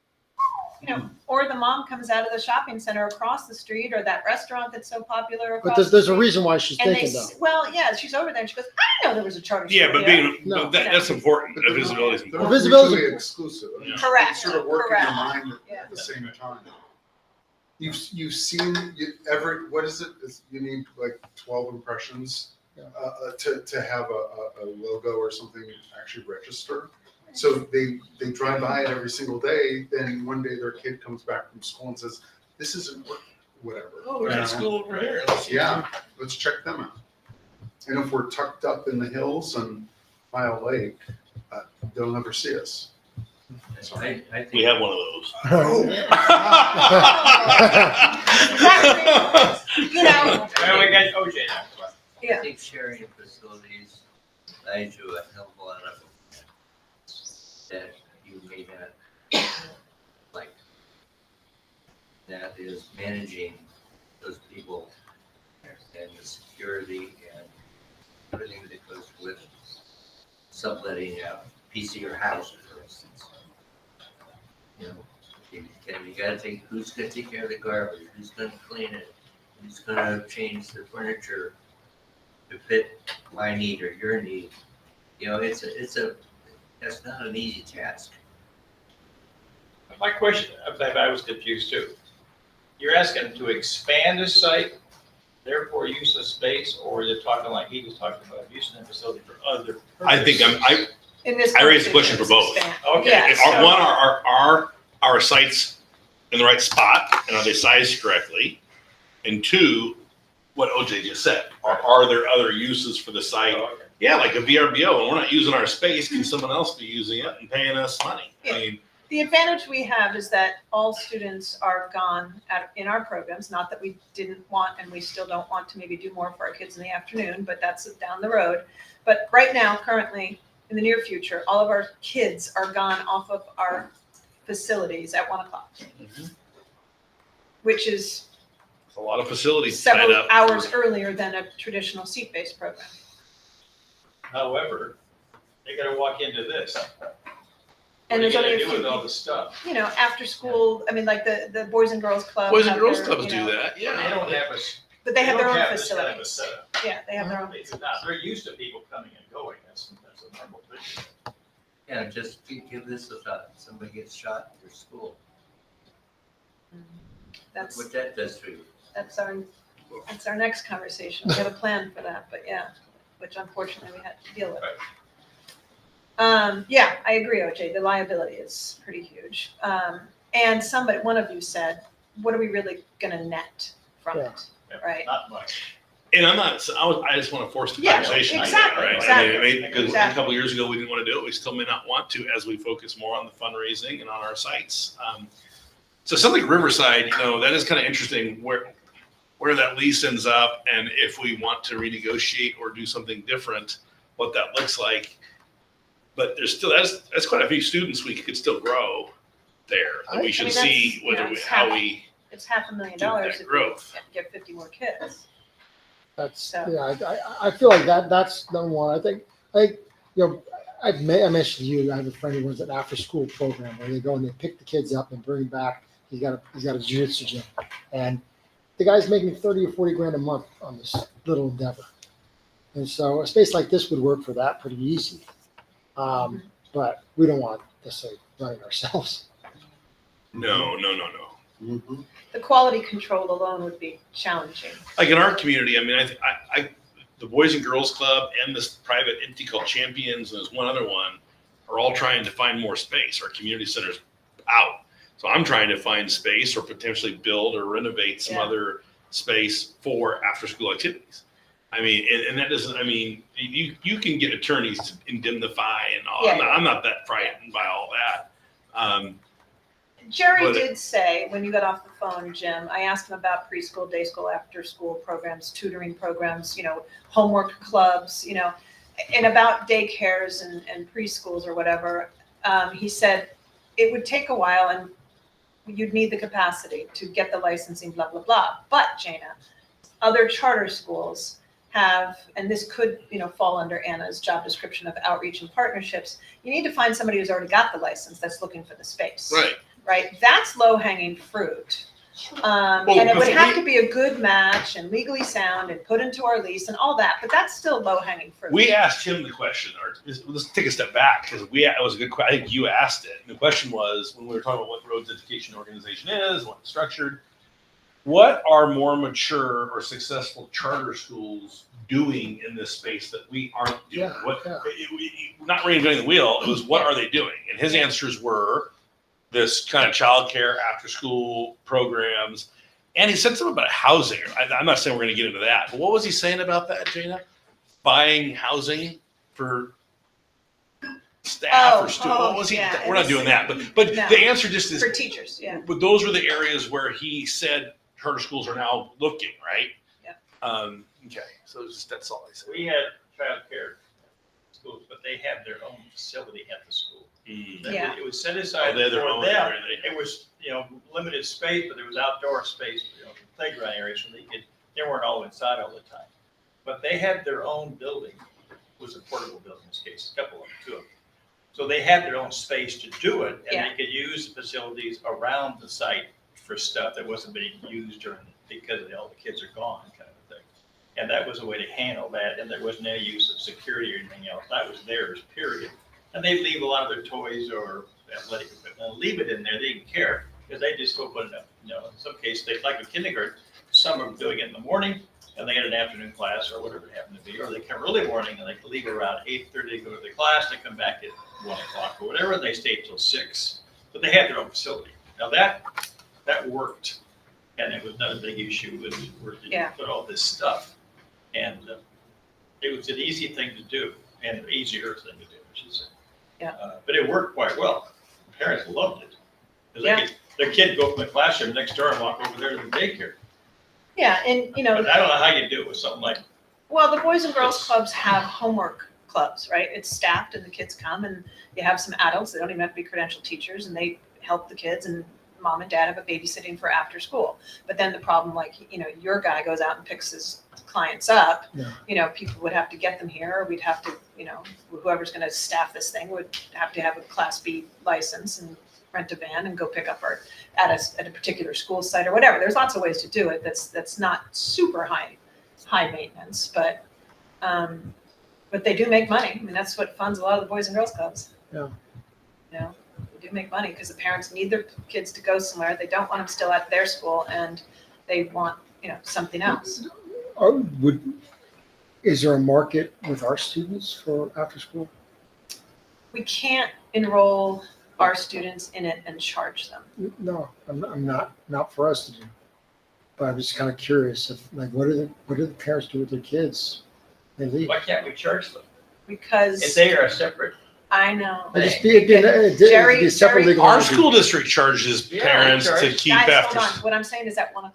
Or the mom comes out of the shopping center across the street, or that restaurant that's so popular across But there's the a street. reason why she's And they, thinking though. well, yeah, she's over there and she goes, I didn't know there was a charter school yeah, but here." being No. that's important. But The they're not- visibility is they're important. not Visibility- mutually exclusive. I mean, Yeah. Correct, they sort of work in your correct. mind Yeah. at the same time. You've seen what is it? You need like 12 impressions Yeah. to have a logo or something actually register. So they drive by it every single day. Then one day their kid comes back from school and says, "This isn't working." Whatever. Oh, there's You a know? school over here. Yeah, let's check them out. And if we're tucked up in the hills and Mile Lake, they'll never see us. I think We have one of those. You know, Well, we got OJ now. Yeah. I think sharing facilities allows you a hell of a lot of that you may not like. That is managing those people and the security and everything that goes with subletting a piece of your house, for instance. You gotta think, who's gonna take care of the garbage, who's gonna clean it, who's gonna change the furniture to fit my need or your need. That's not an easy task. My question, I was confused too. You're asking to expand the site, therefore use the space, or you're talking like he was talking about, using the facility for other purposes? I think in this. I raised the question for both. conversation, Okay. Yeah, Are so- one, are our sites in the right spot, and are they sized correctly? And two, what OJ just said, are there other uses for the site? Oh, okay. Yeah, like a VRBO, and we're not using our space, can someone else be using it and paying us money? I mean, The advantage we have is that all students are gone in our programs, not that we didn't want and we still don't want to maybe do more for our kids in the afternoon, but that's down the road. But right now, currently, in the near future, all of our kids are gone off of our facilities at 1 o'clock. Which is a lot of facilities tied several up. hours earlier than a traditional seat-based program. However, they gotta walk into this. And What there's are only you a gonna do few, with all the stuff? after school, I mean, like the Boys and Girls Club. Boys and have Girls their, Clubs you do know, that, They yeah. don't have But they have their don't own have this kind of a facilities. setup. Yeah, they have their own. They do not. They're used to people coming and going. That's a normal thing. Yeah, just give this a shot. Somebody gets shot in your school. That's, What that does to you. that's our next conversation. We have a plan for that, but yeah, which unfortunately we had to deal with. Yeah, I agree, OJ. The liability is pretty huge. And one of you said, what are we really gonna net from it, right? Not much. And I just want to force the Yeah, conversation. exactly, Right? exactly, I mean, because a exactly. couple years ago, we didn't want to do it. We still may not want to as we focus more on the fundraising and on our sites. So something like Riverside, that is kind of interesting where that lease ends up, and if we want to renegotiate or do something different, what that looks like. But there's still that's quite a few students we could still grow there. That we should see how we It's $500,000 that if growth. we get 50 more kids. That's, So- yeah, I feel like that's number one. I think, I mentioned to you, I have a friend who runs an after-school program where they go and they pick the kids up and bring them back. He's got a jiu-jitsu gym. And the guy's making 30 or 40 grand a month on this little endeavor. And so a space like this would work for that pretty easy. But we don't want to say running ourselves. No. The quality control alone would be challenging. Like in our community, I mean, the Boys and Girls Club and this private entity called Champions, and there's one other one, are all trying to find more space. Our community center's out. So I'm trying to find space or potentially build or renovate some Yeah. other space for after-school activities. I mean, and that doesn't, I mean, you can get attorneys to indemnify and all. Yeah, I'm not that frightened by all that. Jerry But- did say, when you got off the phone, Jim, I asked him about preschool, day school, after school programs, tutoring programs, homework clubs, and about daycares and preschools or whatever. He said it would take a while and you'd need the capacity to get the licensing, blah, blah, blah. But Jana, other charter schools have, and this could, fall under Anna's job description of outreach and partnerships. You need to find somebody who's already got the license that's looking for the space. Right? That's low hanging fruit. And it would before have to be a good match and legally sound and put into our lease and all that, but that's still low hanging fruit. We asked him the question, or let's take a step back, because it was a good question. I think you asked it. And the question was, when we were talking about what Rhodes Education Organization is, what it's structured, what are more mature or successful charter schools doing in this space that we aren't doing? Not reinventing the wheel, it was what are they doing? And his answers were this kind of childcare, after school programs. And he said something about housing. I'm not saying we're going to get into that, but what was he saying about that, Jana? Buying housing for staff or students. What was he? Yeah, We're not doing that, but No. the answer just is. For teachers, yeah. But those were the areas where he said charter schools are now looking, right? Yeah. Okay, so that's all I said. We had childcare schools, but they have their own facility at the school. Yeah. It was set aside Oh, they had their for own them. area. It was, limited space, but there was outdoor space, playground area, so they weren't all inside all the time. But they had their own building, it was a portable building in this case, a couple of them, two of them. So they had their own space to do it, and they could use the facilities around the site for stuff that wasn't being used because all the kids are gone, kind of a thing. And that was a way to handle that, and there wasn't any use of security or anything else. That was theirs, period. And they'd leave a lot of their toys or athletic equipment, leave it in there. They didn't care because they just go put it up. In some cases, they like a kindergarten. Some are doing it in the morning and they get an afternoon class or whatever it happened to be, or they come early morning and they leave around 8:30 to go to the class. They come back at 1 o'clock or whatever. And they stay till 6. But they had their own facility. Now that worked, and it was not a big issue. It was where you put all this stuff, and it was an easy thing to do and an easier thing to do, I should say. But it worked quite well. Parents loved it. 'Cause their kid go from the classroom next door and walk over there to the daycare. Yeah, and But I don't know how you do it with something like. well, the Boys and Girls Clubs have homework clubs, right? It's staffed and the kids come and you have some adults, they don't even have to be credentialed teachers, and they help the kids, and mom and dad have a babysitting for after school. But then the problem, like, your guy goes out and picks his clients up, people would have to get them here, or we'd have to, whoever's gonna staff this thing would have to have a Class B license, and rent a van and go pick up our, at a particular school site or whatever. There's lots of ways to do it. That's not super high maintenance, but they do make money. I mean, that's what funds a lot of the Boys and Girls Clubs. Yeah. You know, they do make money because the parents need their kids to go somewhere. They don't want them still at their school, and they want, something else. Is there a market with our students for after school? We can't enroll our students in it and charge them. No, I'm not for us to do. But I'm just kind of curious if, like, what do the parents do with their kids? They leave. Why can't we charge them? Because If they are separate, I know. It'd just be Jerry- a separate Jerry- legal Our entity. school district charges Yeah, parents they to charge. keep Guys, after. hold on. What I'm saying is at 1:00.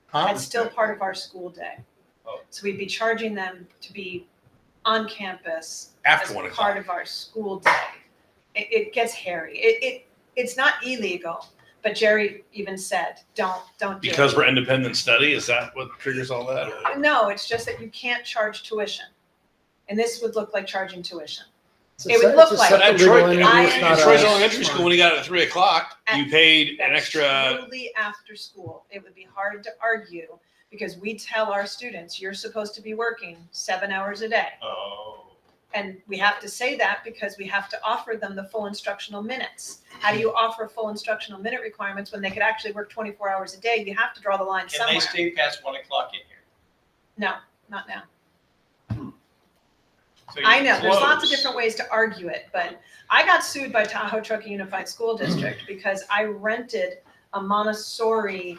Huh? That's still part of our school day. Oh. So we'd be charging them to be on campus After as 1 part o'clock. of our school day. It gets hairy. It's not illegal, but Jerry even said, don't do it. Because we're independent study, is that what triggers all that? or- No, it's just that you can't charge tuition. And this would look like charging tuition. It's a it would se- look it's a like- But separate at legal Troy, entity, I- it's not at Troy's a- Elementary School, when you got it at 3 o'clock, you paid an That's extra. truly after school. It would be hard to argue because we tell our students, you're supposed to be working 7 hours a day. And we have to say that because we have to offer them the full instructional minutes. How do you offer full instructional minute requirements when they could actually work 24 hours a day? You have to draw the line can somewhere. they stay past 1 o'clock in here? No, not now. So you I know, there's lots of close. different ways to argue it, but I got sued by Tahoe Truckee Unified School District because I rented a Montessori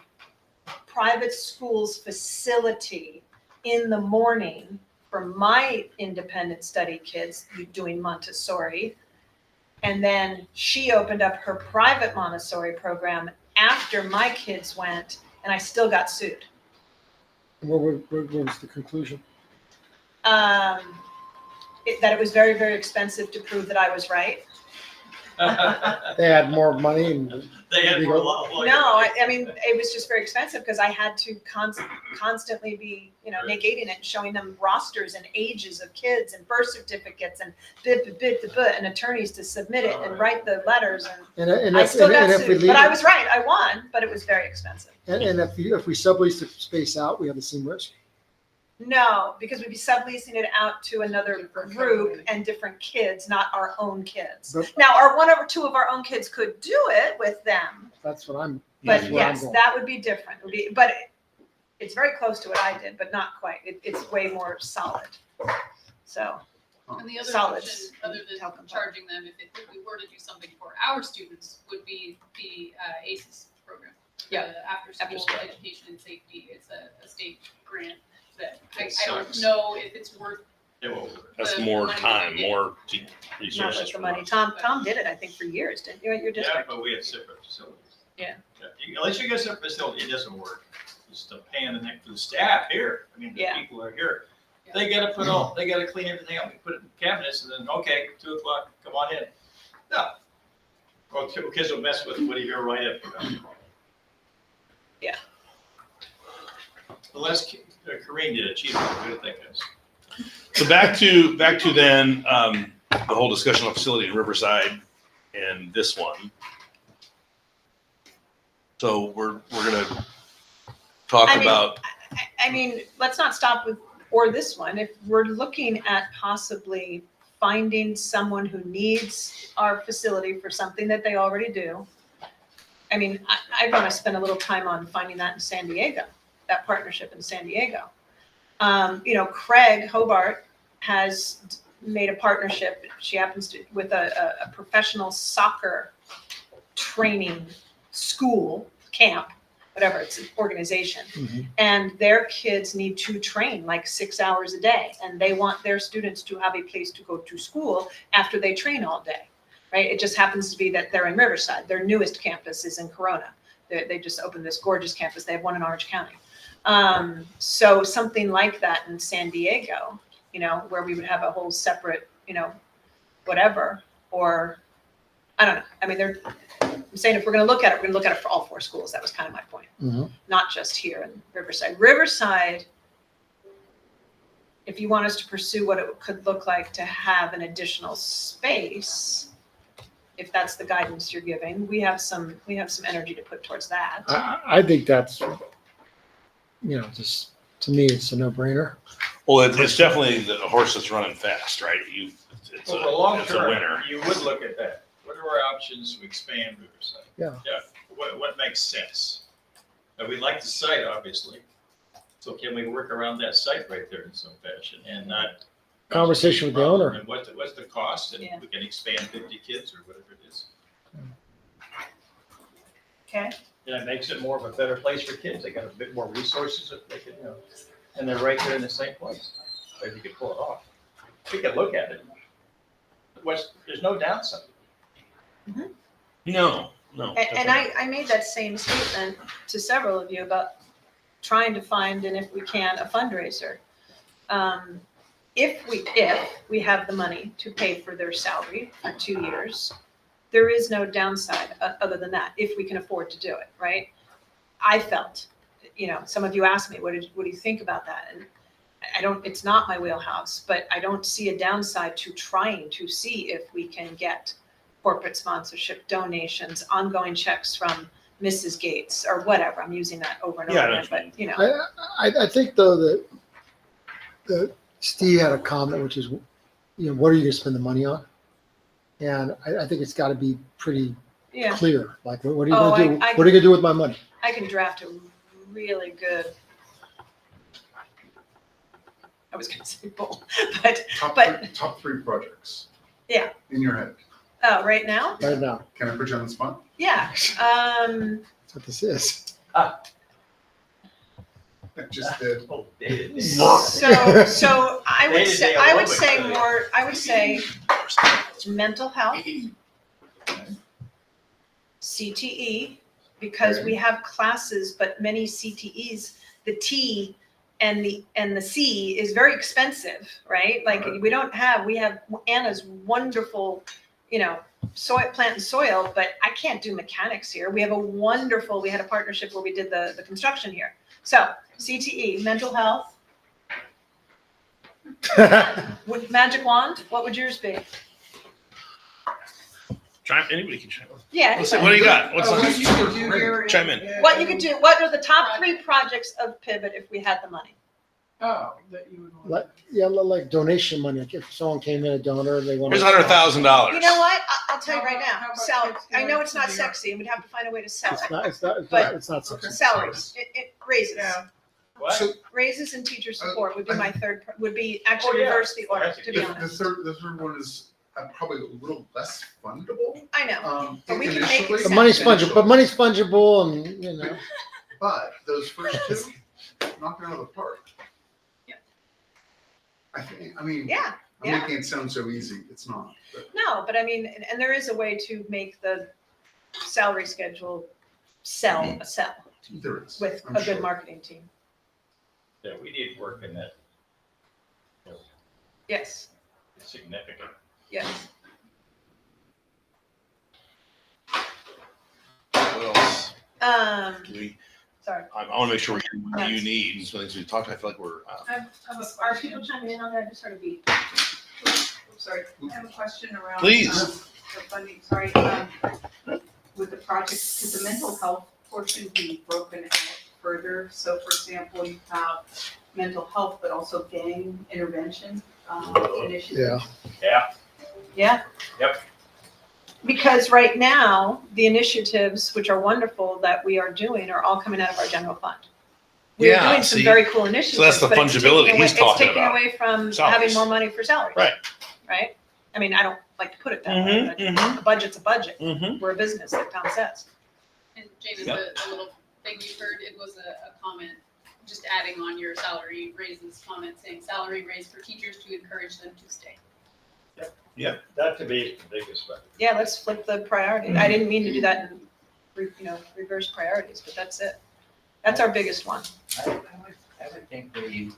private school's facility in the morning for my independent study kids doing Montessori. And then she opened up her private Montessori program after my kids went, and I still got sued. What was the conclusion? That it was very, very expensive to prove that I was right. They had more money and They had more law. No, I mean, it was just very expensive because I had to constantly be, negating it and showing them rosters and ages of kids and birth certificates and and attorneys to submit it and write the letters. And I I still got if we sued, leave but I it- was right. I won, but it was very expensive. and if we sublease the space out, we have the same risk. No, because we'd be subleasing it out to another group and different kids, not our own kids. But Now, one or two of our own kids could do it with them. that's what I'm. But that's where I'm yes, going. that would be different. But it's very close to what I did, but not quite. It's way more solid. So, And the other Solid. option, other Tell than them. charging them, if we were to do something for our students, would be the ACES program. Yeah, After after school school. education and safety, it's a state grant that I It don't sucks. know if it's worth. It will. That's the more money time, that we more not resources. with the from money. us. Tom did it, I think, for years, didn't you, at your Yeah, district? but we had separate facilities. Yeah. Unless you get a separate facility, it doesn't work. It's a pain in the neck for the staff here. I mean, the Yeah. people are here. Yeah. They gotta clean everything up, we put it in cabinets and then, okay, 2 o'clock, come on in. No. Well, kids will mess with what you're right up. Yeah. Unless Corinne did it, she's not good at that kind of stuff. So back to then, the whole discussion on facility in Riverside and this one. So we're gonna talk I mean, about, I mean, let's not stop with, or this one. If we're looking at possibly finding someone who needs our facility for something that they already do, I mean, I want to spend a little time on finding that in San Diego, that partnership in San Diego. Craig Hobart has made a partnership. She happens to, with a professional soccer training school, camp, whatever, it's an organization. Mhm. And their kids need to train like 6 hours a day. And they want their students to have a place to go to school after they train all day, right? It just happens to be that they're in Riverside. Their newest campus is in Corona. They just opened this gorgeous campus. They have one in Orange County. So something like that in San Diego, where we would have a whole separate, whatever, or I don't know. I mean, I'm saying if we're going to look at it, we're going to look at it for all 4 schools. That was kind of my point. Mhm. Not just here in Riverside. Riverside, if you want us to pursue what it could look like to have an additional space, if that's the guidance you're giving, we have some energy to put towards that. I think that's, just, to me, it's a no-brainer. Well, it's definitely the horse that's running fast, right? It's For the long it's a term, winner. you would look at that. What are our options to expand Riverside? Yeah. Yeah, what makes sense? And we like the site, obviously. So can we work around that site right there in some fashion and not? Conversation with the owner. And what's the cost? And Yeah. we can expand 50 kids or whatever it is. Okay, And it makes it more of a better place for kids. They got a bit more resources that they can, and they're right there in the same place. If you could pull it off. We could look at it. There's no downside. No. and I made that same statement to several of you about trying to find, and if we can, a fundraiser. If we have the money to pay for their salary for 2 years, there is no downside other than that, if we can afford to do it, right? I felt, some of you asked me, what do you think about that? And it's not my wheelhouse, but I don't see a downside to trying to see if we can get corporate sponsorship, donations, ongoing checks from Mrs. Gates or whatever. I'm using that over and over Yeah, again, but I think though that Steve had a comment, which is, what are you gonna spend the money on? And I think it's gotta be pretty yeah, clear, like, what are you Oh, gonna do? I- What are you gonna do with my money? I can draft a really good. I was gonna say bull, but Top three projects. Yeah. In your head. right now, Right now, Can I put you on the spot? yeah. that's what this is. I just did. Oh, David. So I would say, Day-to-day I would aerobics, say yeah. more, I would say mental health, CTE, because we have classes, but many CTEs, the T and the C is very expensive, right? Like we have Anna's wonderful, plant and soil, but I can't do mechanics here. We had a partnership where we did the construction here. So CTE, mental health, with magic wand, what would yours be? Anybody can chime in. Yeah. What do you got? What's Oh, on? what you could do here. Chime in. What you could do, what are the top 3 projects of Pivot if we had the money? Oh, that you would want. Like donation money, like if someone came in, a donor, they want. Here's $100,000. You know what? I'll tell you right How now, about salary. kids I know going it's to not New York? sexy and we'd have to find a way to sell It's it. not, But- it's not something. Salaries, it raises. Yeah. What? So Raises and teacher support would be I- my would be actually yeah. reverse the order, That's to be the honest. third one is probably a little less fundable. I know. But we can make Initially. it The money's Initially. fungible, but money's fungible and, But those first two, knock it out of the park. Yeah. I mean, Yeah, I'm yeah. making it sound so easy. It's not. But No, but I mean, and there is a way to make the salary schedule sell there is. with I'm a good sure. marketing team. Yeah, we need work in that Yes, significant. yes. What else? Sorry. I want to make sure we're getting what you need. And some things we talked, I feel like we're. Are people chiming in on that? I just heard a beep. Sorry, I have a question around. Please. The funding, sorry, with the project, could the mental health portion be broken out further? So for example, you have mental health, but also gang intervention initiatives. yeah. Yeah. Yep. Because right now, the initiatives, which are wonderful that we are doing, are all coming out of our general fund. We're Yeah, doing some see? very cool initiatives. that's the but it's taking fungibility away- he's talking It's about. taking away from Salaries. having more money for salaries. Right. Right? I mean, I don't like to put it that way, but a budget's a budget. Mm-hmm. We're a business, like Tom says. And Jamie, Yeah. the little thing we heard, it was a comment, just adding on your salary raises comment, saying salary raise for teachers to encourage them to stay. That to me is the biggest one. Yeah, let's flip the priority. I didn't mean to do that in, reverse priorities, but that's it. That's our biggest one. I would think that you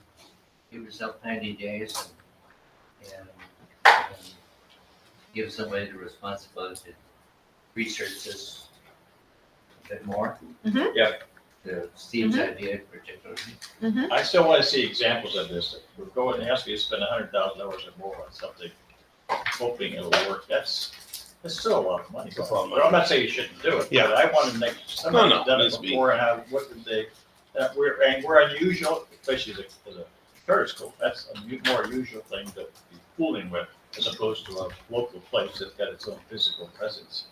give yourself 90 days and give somebody the responsibility to research this a bit more. Mhm. Yep. Steve's idea particularly. I still want to see examples of this. We're going to ask you to spend $100,000 or more on something, hoping it'll work. That's It's still a lot of money. It's a lot of But I'm not saying you shouldn't do it, Yeah. but I want to make, somebody's No, done needs it to be. before and have, what did they, we're unusual, especially as a charter school, that's a more unusual thing to be fooling with as opposed to a local place that's got its own physical presence.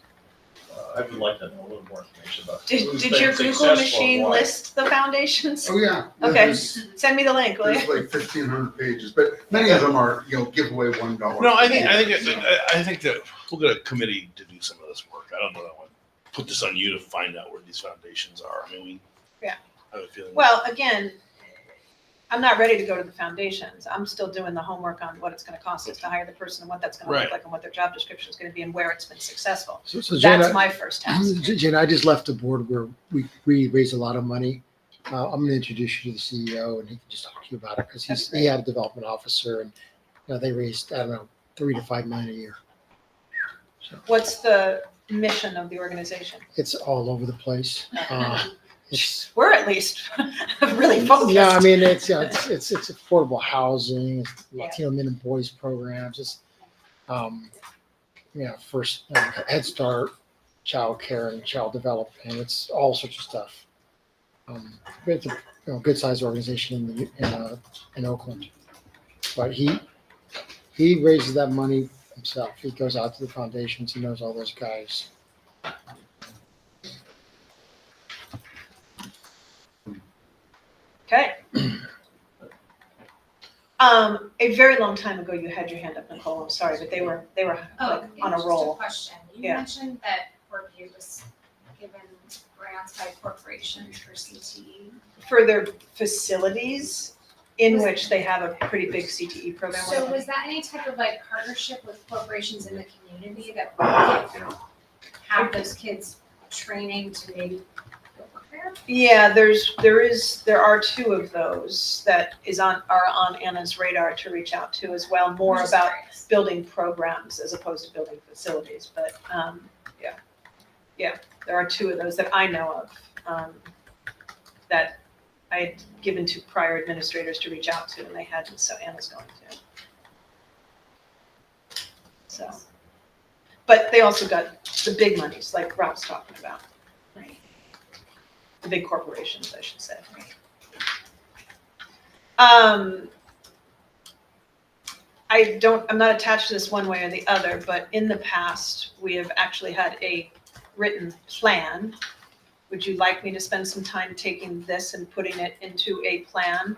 I would like to know a little more information about. who's Did been your Google successful and machine why. list the foundations? Oh, yeah. Yeah, Okay. There's Send me the link, will there's you? like 1,500 pages, but many of them are, give away $1. No, I think that we'll get a committee to do some of this work. I don't know that I want to put this on you to find out where these foundations are. I mean, we. Yeah. I have a feeling. Well, again, I'm not ready to go to the foundations. I'm still doing the homework on what it's gonna cost us to hire the person and what that's gonna Right. look like and what their job description is gonna be and where it's been successful. So Jen, That's my first task. Jen, I just left a board where we raised a lot of money. I'm going to introduce you to the CEO, and he can just talk to you about it because he had a development officer, and they raised, I don't know, $3 to $5 million a year. So What's the mission of the organization? it's all over the place. It's We're at least really focused. yeah, I mean it's affordable housing, it's Latino men and boys programs, it's first Head Start, child care and child development. It's all sorts of stuff. It's a good sized organization in Oakland, but he raises that money himself. He goes out to the foundations. He knows all those guys. Okay. A very long time ago, you had your hand up, Nicole. I'm sorry, but they were Oh, like on a just roll. question. You Yeah. mentioned that Purview was given grants by corporations for CTE. For their facilities in which they have a pretty big CTE program. So was that any type of like partnership with corporations in the community that would have those kids training to maybe go prepare? Yeah, there are two of those that are on Anna's radar to reach out to as well, more I'm just about curious. building programs as opposed to building facilities, but, yeah, there are two of those that I know of, that I had given to prior administrators to reach out to, and they hadn't, so Anna's going to. So, but they also got the big monies, like Rob's talking about. Right. The big corporations, I should say. I'm not attached to this one way or the other, but in the past, we have actually had a written plan. Would you like me to spend some time taking this and putting it into a plan?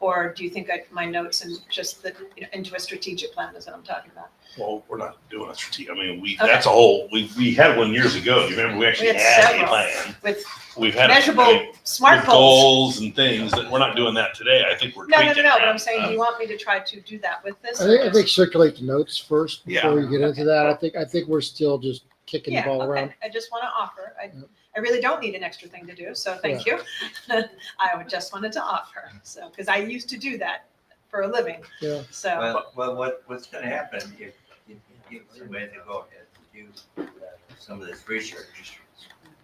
Or do you think my notes and just into a strategic plan is what I'm talking about? Well, we're not doing a strategic. I mean, Okay. that's a whole. We had one years ago. You remember? We actually We had had a several. plan. With We've had measurable smart with goals. goals and things that we're not doing that today. I think we're No, tweaking but I'm that. saying, do you want me to try to do that with this? I think circulate the notes first Yeah. before we get into that. I think we're still just kicking the Yeah, ball okay. around. I just want to offer. Yep. I really don't need an extra thing to do, so thank you. I just wanted to offer, so, because I used to do that for a living, Yeah. so. Well, what's gonna happen if you way to go ahead and do some of this research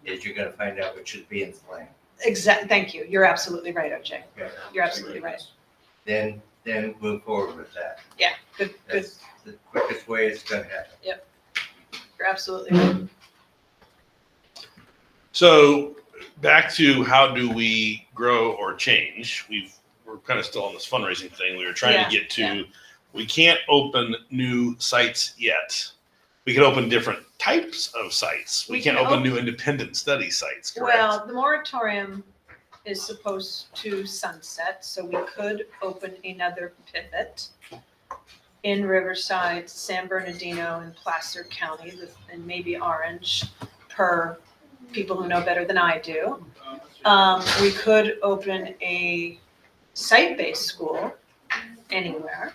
is you're gonna find out what should be in the plan. Thank you. You're absolutely right, OJ. Okay? You're absolutely right. Then move forward with that. Yeah, good. That's the quickest way it's gonna happen. You're absolutely right. So back to how do we grow or change? We're kind of still on this fundraising thing. We were trying Yeah, to get to. yeah. We can't open new sites yet. We can open different types of sites. We We can't can open op- new independent study sites. Correct? Well, the moratorium is supposed to sunset, so we could open another pivot in Riverside, San Bernardino, and Placer County, and maybe Orange, per people who know better than I do. We could open a site-based school anywhere.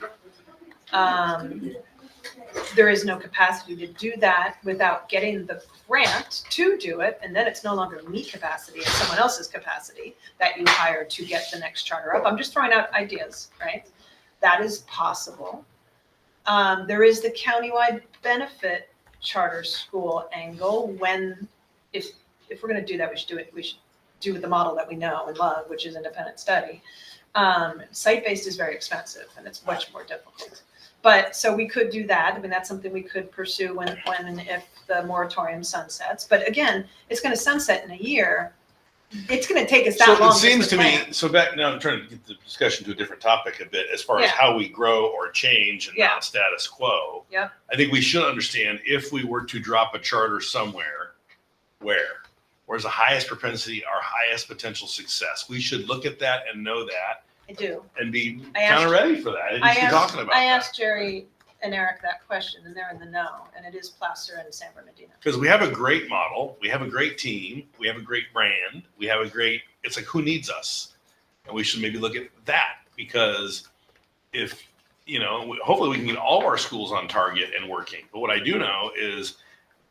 There is no capacity to do that without getting the grant to do it, and then it's no longer me capacity, it's someone else's capacity that you hire to get the next charter up. I'm just throwing out ideas, right? That is possible. There is the countywide benefit charter school angle if we're gonna do that, we should do with the model that we know and love, which is independent study. Site-based is very expensive and it's much more difficult. But, so we could do that. I mean, that's something we could pursue when and if the moratorium sunsets. But again, it's gonna sunset in a year. It's gonna take us that So long. it seems just to plan. me, so back now, I'm trying to get the discussion to a different topic a bit as far as Yeah. how we grow or change and Yeah. not status quo. Yep. I think we should understand if we were to drop a charter somewhere, where's the highest propensity, our highest potential success? We should look at that and know that I do. and be I asked- kind of ready for that. And I just be talking about I that. asked Jerry and Eric that question, and they're in the know, and it is Placer and San Bernardino. Because we have a great model, we have a great team, we have a great brand, we have a great, it's like, who needs us? And we should maybe look at that, because if, hopefully we can get all of our schools on target and working. But what I do know is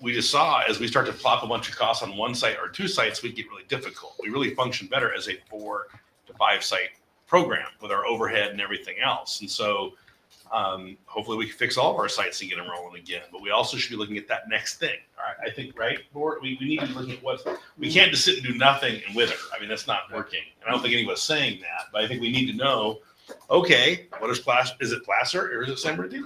we just saw as we start to plop a bunch of costs on one site or two sites, we get really difficult. We really function better as a 4 to 5 site program with our overhead and everything else. And so hopefully we can fix all of our sites and get them rolling again. But we also should be looking at that next thing. All right, I think, right, board? We need to be looking at we can't just sit and do nothing and wither. I mean, that's not working. And I don't think anyone's saying that, but I think we need to know, okay, what is Placer? Is it Placer or is it San Bernardino?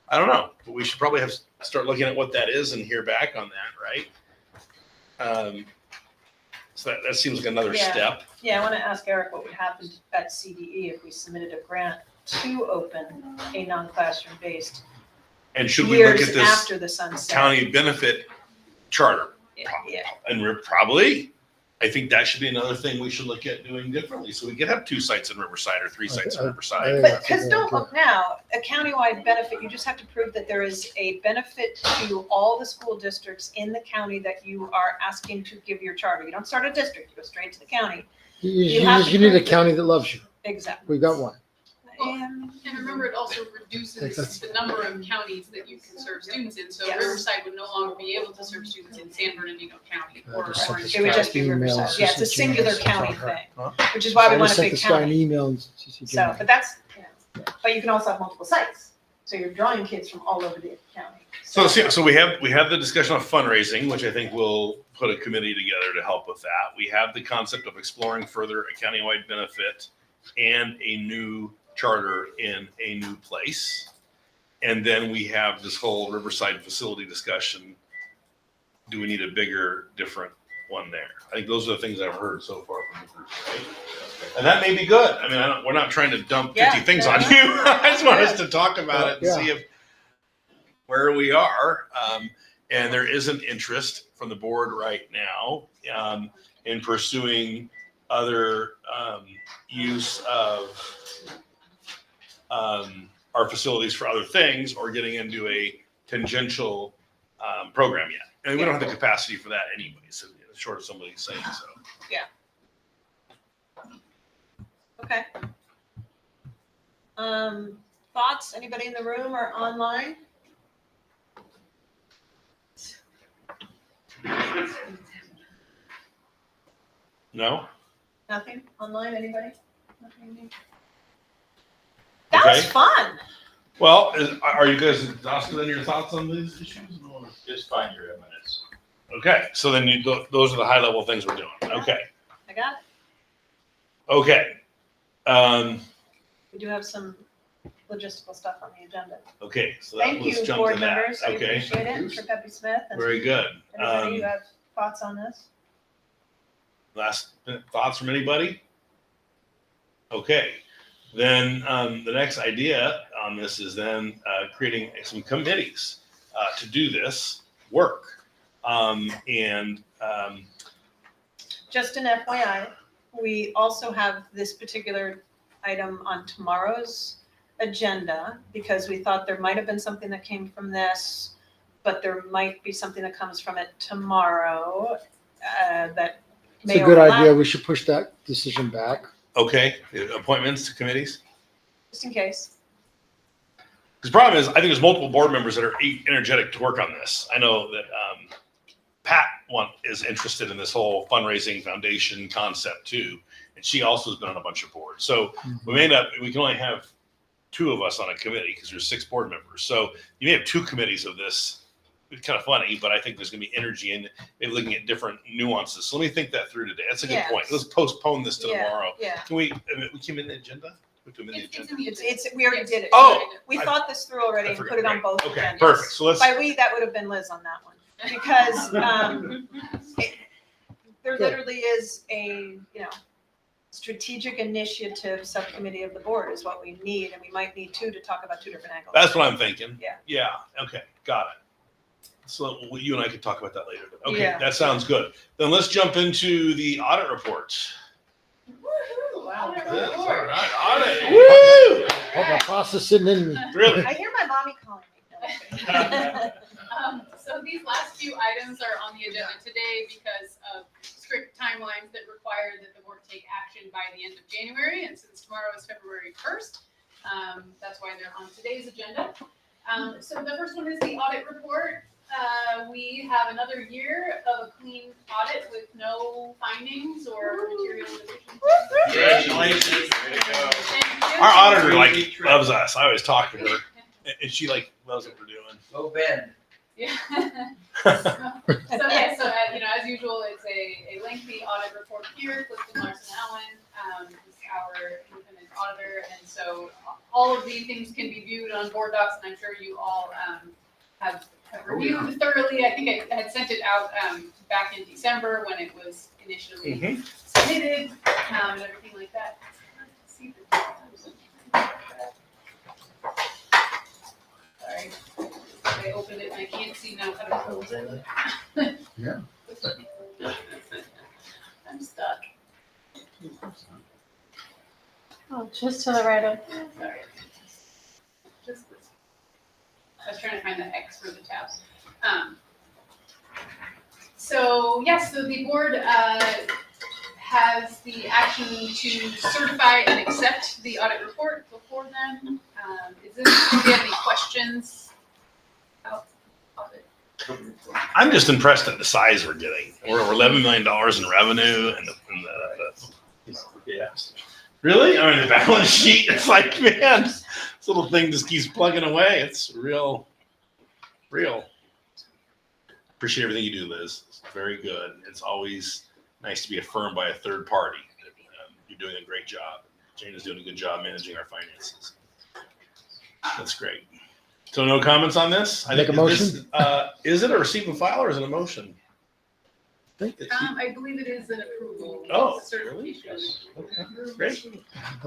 I don't know, but we should probably start looking at what that is and hear back on that, right? So that seems like another Yeah. step. Yeah, I want to ask Eric what would happen at CDE if we submitted a grant to open a non-classroom based And should we look years at this after the sunset. county benefit charter? Yeah, And we're probably, I think that should be another thing we should look at doing differently. So we could have 2 sites in Riverside or 3 sites in Riverside. but because don't look now, a countywide benefit, you just have to prove that there is a benefit to all the school districts in the county that you are asking to give your charter. You don't start a district, you go straight to the county. You have to You need a prove it. county that loves you. Exactly. We got one. And And remember, it also reduces the number of counties that you can serve students in. So Yes. Riverside would no longer be able to serve students in San Bernardino County or Just Orange it would just be Email, Riverside. Yeah, it's a CC singular Gmail, county stuff like thing, Huh? which is why we I want just a sent big this guy an county. email and CC So, Gmail. but that's, but you can also have multiple sites. So you're drawing kids from all over the county. So we have the discussion of fundraising, which I think we'll put a committee together to help with that. We have the concept of exploring further a countywide benefit and a new charter in a new place. And then we have this whole Riverside facility discussion. Do we need a bigger, different one there? I think those are the things I've heard so far from the group, right? And that may be good. I mean, we're not trying to dump 50 Yeah, things no, on no. you. I just want us to talk about it and Yeah. see if where we are. And there is an interest from the board right now in pursuing other use of our facilities for other things or getting into a tangential program yet. And we don't have the capacity for that anyways, short of somebody saying so. Okay. Thoughts, anybody in the room or online? No? Nothing online, anybody? Nothing? That was Okay. fun. Well, are you guys exhausted in your thoughts on these issues? Just find your eminence. Okay, so then those are the high level things we're doing. Okay, I got it. okay. We do have some logistical stuff on the agenda. Okay, so Thank let's you, jump board to that. members. I Okay, appreciate it. For Pepe Smith and very good. anybody who have thoughts on this? Last thoughts from anybody? Okay, then the next idea on this is then creating some committees to do this work. Just an FYI, we also have this particular item on tomorrow's agenda because we thought there might have been something that came from this, but there might be something that comes from it tomorrow that It's may a good overlap. idea. We should push that decision back. Okay, appointments to committees. Just in case. Because the problem is, I think there's multiple board members that are energetic to work on this. I know that Pat is interested in this whole fundraising foundation concept too, and she also has been on a bunch of boards. So we can only have 2 of us on a committee because there's 6 board members. So you may have 2 committees of this. It's kind of funny, but I think there's going to be energy in maybe looking at different nuances. So let me think that through today. That's a good Yeah. point. Let's postpone this to Yeah, tomorrow. yeah. Can we came in the agenda? put them in the It's agenda? in the It's, we already did it. Oh, We I- thought this through already I and forgot. put it on Right. both Okay, agendas. perfect. So let's, By we, that would have been Liz on that one, because, there literally is a, strategic initiative subcommittee of the board is what we need, and we might need two to talk about two different angles. that's what I'm thinking. Yeah. Yeah, okay, got it. So you and I could talk about that later. Okay, Yeah. that sounds good. Then let's jump into the audit reports. Wow. All right, audit. Woo! All the process sitting in me. Really? I hear my mommy calling me. So these last few items are on the agenda today because of strict timelines that require that the board take action by the end of January. And since tomorrow is February 1st, that's why they're on today's agenda. So the first one is the audit report. We have another year of a clean audit with no findings or material deficiencies. Congratulations. Way to go. Thank you. Our auditor loves us. I always talk to her, and she loves what we're doing. Go Ben. Yeah. As usual, it's a lengthy audit report here. Clifton Larson Allen is our independent auditor, and so all of these things can be viewed on board docs, and I'm sure you all have reviewed thoroughly. I think I had sent it out back in December when it was initially submitted and everything like that. Sorry. I opened it and I can't see now how to close it. Yeah. I'm stuck. Oh, just to the right of. Sorry. Just this. I was trying to find the X for the tab. So the board has the action to certify and accept the audit report before then. Do you have any questions about audit? I'm just impressed at the size we're getting. We're over $11 million in revenue, and yes. Really? I mean, the balance sheet. It's like, man, this little thing just keeps plugging away. It's real. Appreciate everything you do, Liz. It's very good. It's always nice to be affirmed by a third party. You're doing a great job. Jana's doing a good job managing our finances. That's great. So no comments on this? Make a motion? Is it a receive and file or is it a motion? I believe it is an approval. Oh, Certification. Okay, great.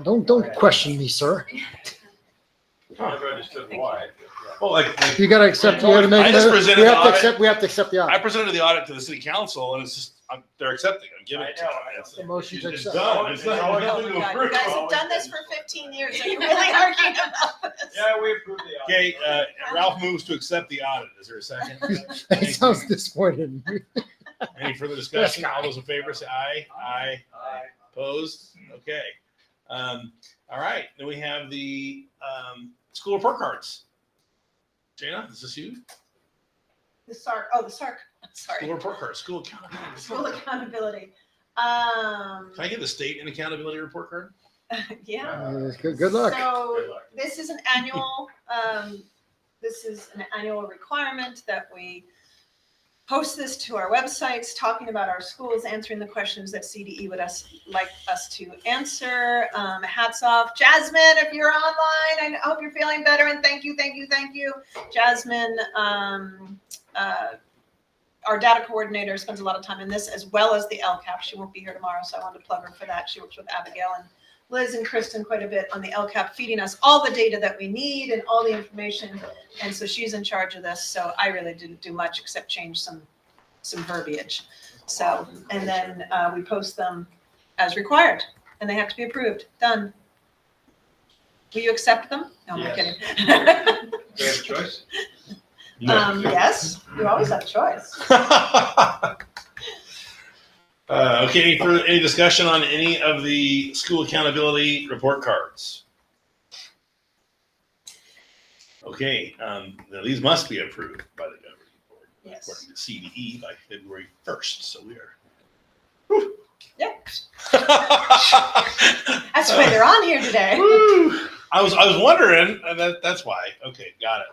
Don't question me, sir. Never understood why. Well, like You gotta accept, you gotta make, I just presented the audit. we have to accept the I audit. presented the audit to the city council and it's just, they're accepting. I'm giving it to them. I know. It's- The motion to It's accept. done. It's not- Oh there's nothing my to God, approve. you guys have done this for 15 years. Are you really arguing about this? Yeah, we approved the audit. Okay, Ralph moves to accept the audit. Is there a second? It sounds disappointed. Any further discussion? All those in favor say aye. Aye. Aye. Opposed? Okay. All right, then we have the school report cards. Jana, is this you? The SARC, the SARC, sorry. School report cards, school accountability. School accountability. Can I get the state and accountability report card? Yeah. Good luck. So Good luck. this is an annual, requirement that we post this to our websites, talking about our schools, answering the questions that CDE would like us to answer. Hats off, Jasmine, if you're online. I hope you're feeling better, and thank you. Jasmine, our data coordinator, spends a lot of time in this, as well as the LCAP. She won't be here tomorrow, so I wanted to plug her for that. She works with Abigail and Liz and Kristen quite a bit on the LCAP, feeding us all the data that we need and all the information. And so she's in charge of this. So I really didn't do much except change some verbiage. So, and then we post them as required and they have to be approved. Done. Will you accept them? No, I'm kidding. Do we have a choice? Yes, you always have a choice. Okay, any discussion on any of the school accountability report cards? Okay, now these must be approved by the governing board, Yes. according to CDE by February 1st. So we are. Yeah. That's why they're on here today. Woo. I was wondering. That's why. Okay, got it.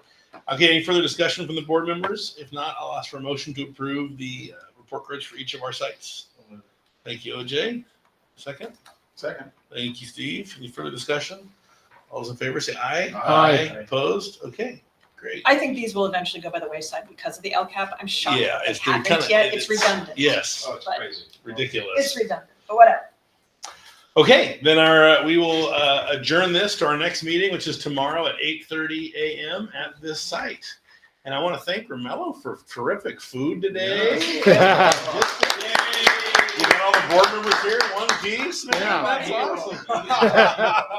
Okay, any further discussion from the board members? If not, I'll ask for a motion to approve the report cards for each of our sites. Thank you, OJ. Second. Second. Thank you, Steve. Any further discussion? All those in favor say aye. Aye. Opposed? Okay, great. I think these will eventually go by the wayside because of the LCAP. I'm shocked Yeah, that they it's been haven't kinda- yet. It's redundant. Yes, Oh, it's But- crazy. ridiculous. It's redundant, but whatever. Okay, then we will adjourn this to our next meeting, which is tomorrow at 8:30 a.m. at this site. And I want to thank Romello for terrific food today. Yeah. You got all the board members here in one piece, man. Yeah. That's awesome.